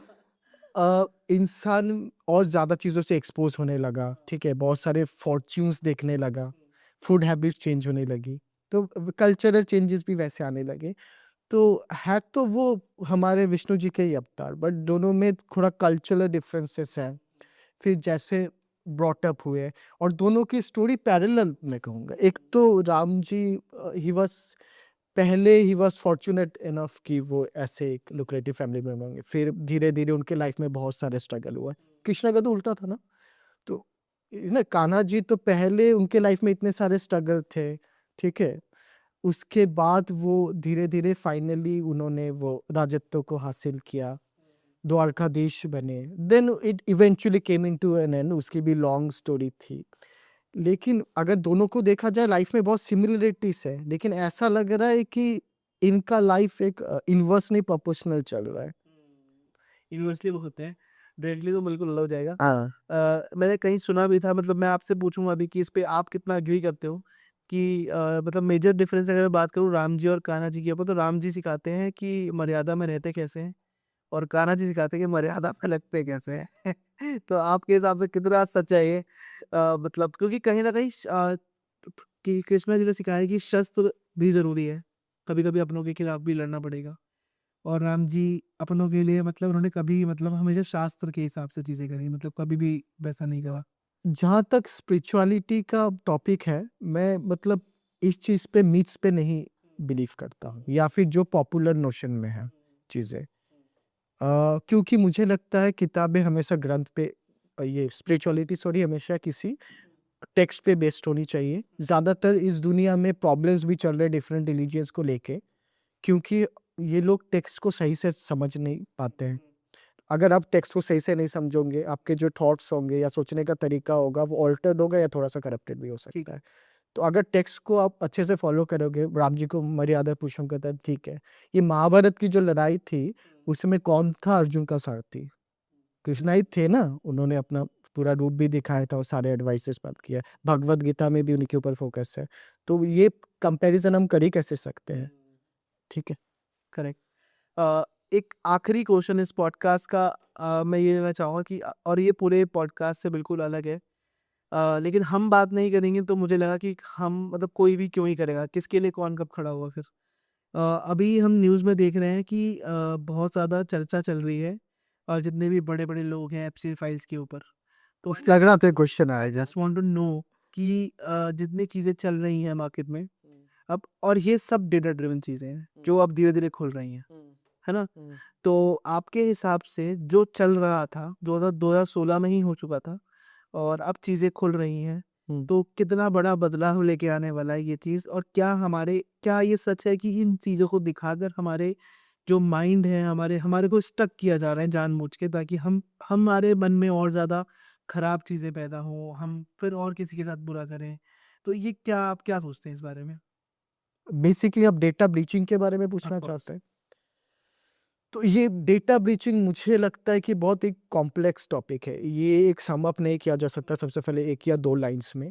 इंसान और ज़्यादा चीज़ों से एक्सपोज होने लगा, ठीक है, बहुत सारे फॉर्च्यून्स देखने लगा, फूड हैबिट्स चेंज होने लगी, तो कल्चरल चेंजेस भी वैसे आने लगे। तो है तो वो हमारे विष्णु जी के ही अवतार, बट दोनों में थोड़ा कल्चरल डिफरेंसेस हैं। फिर जैसे ब्रॉट अप हुए, और दोनों की स्टोरी पैरेलल मैं कहूँगा। एक तो राम जी ही वाज पहले ही वाज फॉर्च्यूनेट इनफ कि वो ऐसे एक लुक्रेटिव फैमिली में होंगे, फिर धीरे धीरे उनके लाइफ में बहुत सारे स्ट्रगल हुआ। कृष्णा का तो उल्टा था ना, तो ना कान्हा जी तो पहले उनके लाइफ में इतने सारे स्ट्रगल थे, ठीक है, उसके बाद वो धीरे धीरे फाइनली उन्होंने वो राजत्व को हासिल किया, द्वारकाधीश बने, then it eventually came into an end, उसकी भी लॉन्ग स्टोरी थी। लेकिन अगर दोनों को देखा जाए लाइफ में बहुत सिमिलरिटीज है, लेकिन ऐसा लग रहा है कि इनका लाइफ एक इनवर्सली प्रोपोर्शनल चल रहा है। यूनिवर्सली वो होते हैं, डायरेक्टली तो बिल्कुल अलग हो जाएगा। हाँ, मैंने कहीं सुना भी था, मतलब मैं आपसे पूछूंगा अभी कि इस पे आप कितना एग्री करते हो कि मतलब मेजर डिफरेंस अगर मैं बात करूँ राम जी और कान्हा जी के ऊपर, तो राम जी सिखाते हैं कि मर्यादा में रहते कैसे हैं, और कान्हा जी सिखाते हैं कि मर्यादा में लगते कैसे हैं। तो आपके हिसाब से कितना सच है ये? मतलब क्योंकि कहीं ना कहीं कि कृष्णा जी ने सिखाया है कि शस्त्र भी जरूरी है, कभी कभी अपनों के खिलाफ भी लड़ना पड़ेगा, और राम जी अपनों के लिए मतलब उन्होंने कभी मतलब हमेशा शास्त्र के हिसाब से चीजें करी, मतलब कभी भी वैसा नहीं करा। जहाँ तक स्पिरिचुअलिटी का टॉपिक है, मैं मतलब इस चीज़ पे मिथ्स पे नहीं बिलीव करता हूँ, या फिर जो पॉपुलर नोशन में है चीज़ें। क्योंकि मुझे लगता है किताबें हमेशा ग्रंथ पे ये स्पिरिचुअलिटी सॉरी हमेशा किसी टेक्स्ट पे बेस्ड होनी चाहिए। ज़्यादातर इस दुनिया में प्रॉब्लम्स भी चल रहे हैं डिफरेंट रिलीजियंस को लेके, क्योंकि ये लोग टेक्स्ट को सही से समझ नहीं पाते हैं। अगर आप टेक्स्ट को सही से नहीं समझोगे, आपके जो थॉट्स होंगे या सोचने का तरीका होगा वो ऑल्टर्ड होगा, या थोड़ा सा करप्टेड भी हो ठीक सकता है। है। तो अगर टेक्स्ट को आप अच्छे से फॉलो करोगे, राम जी को मर्यादा पुरुषोत्तम कहता है, ठीक है। ये महाभारत की जो लड़ाई थी, उसमें कौन था अर्जुन का सारथी? कृष्णा ही थे ना, उन्होंने अपना पूरा रूप भी दिखाया था और सारे एडवाइसेस बात किया। भगवत गीता में भी उन्हीं के ऊपर फोकस है। तो ये कंपैरिजन हम कर ही कैसे सकते हैं, ठीक है। करेक्ट। एक आखिरी क्वेश्चन इस पॉडकास्ट का, मैं ये लेना चाहूँगा कि और ये पूरे पॉडकास्ट से बिल्कुल अलग है, लेकिन हम बात नहीं करेंगे तो मुझे लगा कि हम मतलब कोई भी क्यों ही करेगा, किसके लिए कौन कब खड़ा हुआ फिर। अभी हम न्यूज़ में देख रहे हैं कि बहुत ज़्यादा चर्चा चल रही है, और जितने भी बड़े बड़े लोग हैं एप्सिल फाइल्स के ऊपर, तो लग रहा था क्वेश्चन आया just. Just want to know कि जितनी चीज़ें चल रही हैं मार्केट में अब, और ये सब डेटा ड्रिवन चीज़ें हैं जो अब धीरे धीरे खुल रही हैं, है ना? तो आपके हिसाब से जो चल रहा था 2016 में ही हो चुका था और अब चीज़ें खुल रही हैं, तो कितना बड़ा बदलाव लेके आने वाला है ये चीज़? और क्या ये सच है कि इन चीज़ों को दिखाकर हमारे जो माइंड है, हमारे को स्टक किया जा रहा है जानबूझ के, ताकि हमारे मन में और ज़्यादा खराब चीज़ें पैदा हों, हम फिर और किसी के साथ बुरा करें। तो ये आप क्या सोचते हैं इस बारे में? बेसिकली आप डेटा ब्रीचिंग के बारे में ऑफ पूछना कोर्स। चाहते हैं? तो ये डेटा ब्रीचिंग मुझे लगता है कि बहुत एक कॉम्प्लेक्स टॉपिक है। ये एक सम अप नहीं किया जा सकता सबसे पहले 1 या 2 लाइन्स में,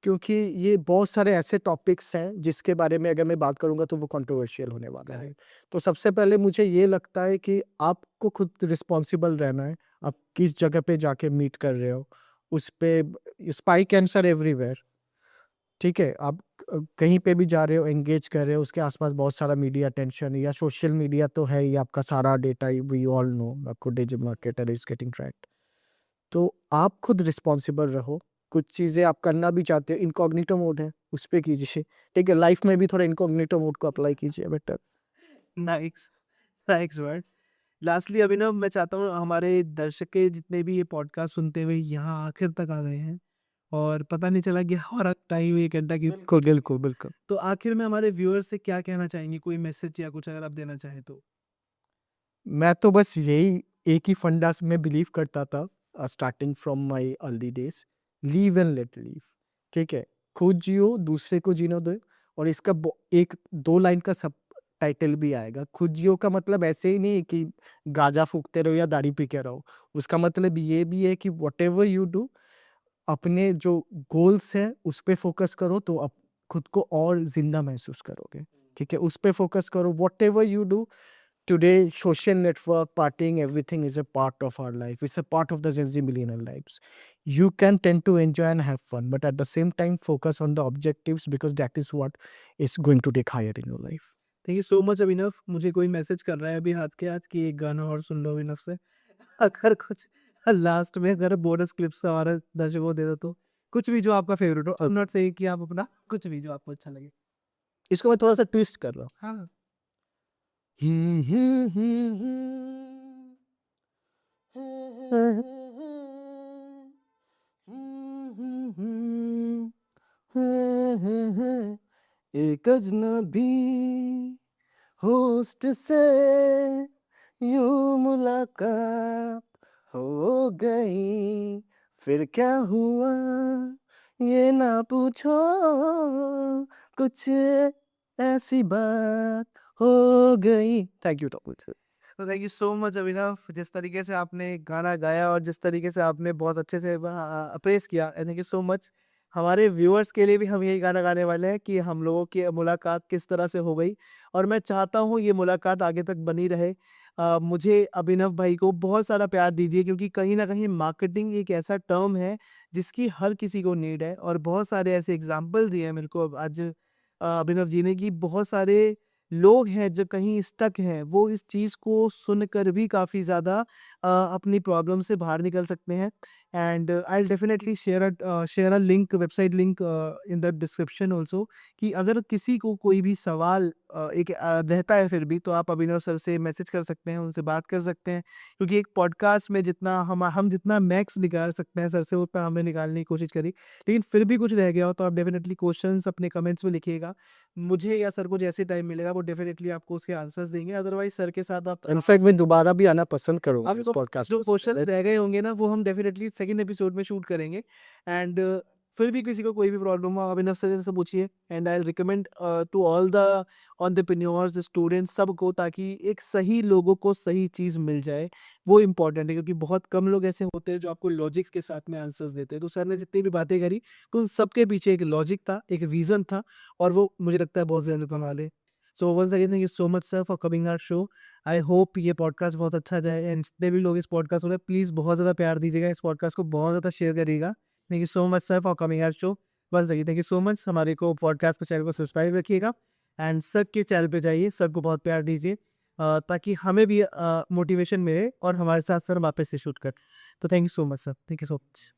क्योंकि ये बहुत सारे ऐसे टॉपिक्स हैं जिसके बारे में अगर मैं बात करूँगा तो वो कंट्रोवर्शियल होने वाला है। तो सबसे पहले मुझे ये लगता है कि आपको खुद रिस्पॉन्सिबल रहना है। आप किस जगह पे जाके मीट कर रहे हो, उस पे स्पाई कैंसर एवरीवेयर। ठीक है, आप कहीं पे भी जा रहे हो, एंगेज कर रहे हो, उसके आसपास बहुत सारा मीडिया अटेंशन या सोशल मीडिया तो है ही, आपका सारा डेटा वी ऑल नो, आपको digital marketer is getting tracked. तो आप खुद रिस्पॉन्सिबल रहो। कुछ चीज़ें आप करना भी चाहते हो, इनकॉग्निटो मोड है, उस पे कीजिए। ठीक है, लाइफ में भी थोड़ा इनकॉग्निटो मोड को अप्लाई कीजिए better. Nice, nice word. Lastly Abhinav, मैं चाहता हूँ हमारे दर्शक के जितने भी ये पॉडकास्ट सुनते हुए यहाँ आखिर तक आ गए हैं और पता नहीं चला कि हमारा टाइम 1 घंटा की बिल्कुल, बिल्कुल, बिल्कुल। तो आखिर में हमारे व्यूअर्स से क्या कहना चाहेंगे? कोई मैसेज या कुछ अगर आप देना चाहें तो? मैं तो बस यही एक ही फंडा में बिलीव करता था starting from my early days, leave and let leave. ठीक है, खुद जियो, दूसरे को जीने दो। और इसका एक 2 लाइन का सब टाइटल भी आएगा। खुद जियो का मतलब ऐसे ही नहीं है कि गांजा फूकते रहो या दारू पी के रहो। उसका मतलब ये भी है कि वट एवर यू डू, अपने जो गोल्स हैं उस पे फोकस करो, तो आप खुद को और जिंदा महसूस करोगे। ठीक है, उस पे फोकस करो। What ever you do today, social network, partying, everything is a part of our life. It's a part of the Gen Z millionaire lives. You can tend to enjoy and have fun, but at the same time, focus on the objectives because that is what is going to take higher in your life. Thank you so much Abhinav. मुझे कोई message कर रहा है अभी हाथ के हाथ कि एक गाना और सुन लो अभिनव से। अगर कुछ लास्ट में अगर बोनस क्लिप्स हमारे दर्शकों को दे दो तो? कुछ भी जो आपका फेवरेट हो। आई एम नॉट सेइंग कि आप अपना कुछ भी जो आपको अच्छा लगे। इसको मैं थोड़ा सा ट्विस्ट कर रहा हाँ। हूँ। एक अजनबी होस्ट से यूं मुलाकात हो गई, फिर क्या हुआ ये ना पूछो, कुछ ऐसी बात हो गई। Thank you topic. तो थैंक यू सो मच अभिनव, जिस तरीके से आपने गाना गाया और जिस तरीके से आपने बहुत अच्छे से अप्रेस किया, थैंक यू सो मच। हमारे व्यूअर्स के लिए भी हम यही गाना गाने वाले हैं कि हम लोगों की मुलाकात किस तरह से हो गई और मैं चाहता हूँ ये मुलाकात आगे तक बनी रहे। मुझे अभिनव भाई को बहुत सारा प्यार दीजिए, क्योंकि कहीं ना कहीं मार्केटिंग एक ऐसा टर्म है जिसकी हर किसी को नीड है और बहुत सारे ऐसे एग्जाम्पल दिए हैं मेरे को आज अभिनव जी ने कि बहुत सारे लोग हैं जो कहीं स्टक हैं, वो इस चीज़ को सुनकर भी काफ़ी ज़्यादा अपनी प्रॉब्लम से बाहर निकल सकते हैं। And I will definitely share a link, website link in the description also, कि अगर किसी को कोई भी सवाल रहता है फिर भी, तो आप अभिनव सर से मैसेज कर सकते हैं, उनसे बात कर सकते हैं, क्योंकि एक पॉडकास्ट में जितना हम जितना मैक्स निकाल सकते हैं सर से, उतना हमने निकालने की कोशिश करी। लेकिन फिर भी कुछ रह गया हो तो आप डेफिनेटली क्वेश्चंस अपने कमेंट्स में लिखिएगा। मुझे या सर को जैसे टाइम मिलेगा वो डेफिनेटली आपको उसके आंसर्स देंगे। अदरवाइज सर के साथ आप इनफैक्ट मैं दोबारा भी आना पसंद करूंगा अब इस जो पॉडकास्ट जो में। क्वेश्चंस रह गए होंगे ना, वो हम डेफिनेटली सेकंड एपिसोड में शूट करेंगे। एंड फिर भी किसी को कोई भी प्रॉब्लम हो, अभिनव सर से पूछिए। And I will recommend to all the entrepreneurs, students, सबको, ताकि एक सही लोगों को सही चीज़ मिल जाए। वो इम्पोर्टेंट है, क्योंकि बहुत कम लोग ऐसे होते हैं जो आपको लॉजिक्स के साथ में आंसर्स देते हैं। तो सर ने जितनी भी बातें करी, तो उन सबके पीछे एक लॉजिक था, एक रीज़न था, और वो मुझे लगता है बहुत ज़्यादा कमाल है। So once again thank you so much sir for coming our show. I hope ये पॉडकास्ट बहुत अच्छा जाए एंड जितने भी लोग इस पॉडकास्ट को प्लीज़ बहुत ज़्यादा प्यार दीजिएगा, इस पॉडकास्ट को बहुत ज़्यादा शेयर करिएगा। Thank you so much sir for coming our show. Once again thank you so much. हमारे को पॉडकास्ट पे, चैनल को सब्सक्राइब रखिएगा एंड सर के चैनल पे जाइए, सर को बहुत प्यार दीजिए, ताकि हमें भी मोटिवेशन मिले और हमारे साथ सर वापस से शूट कर। तो thank you so much sir, thank you so much.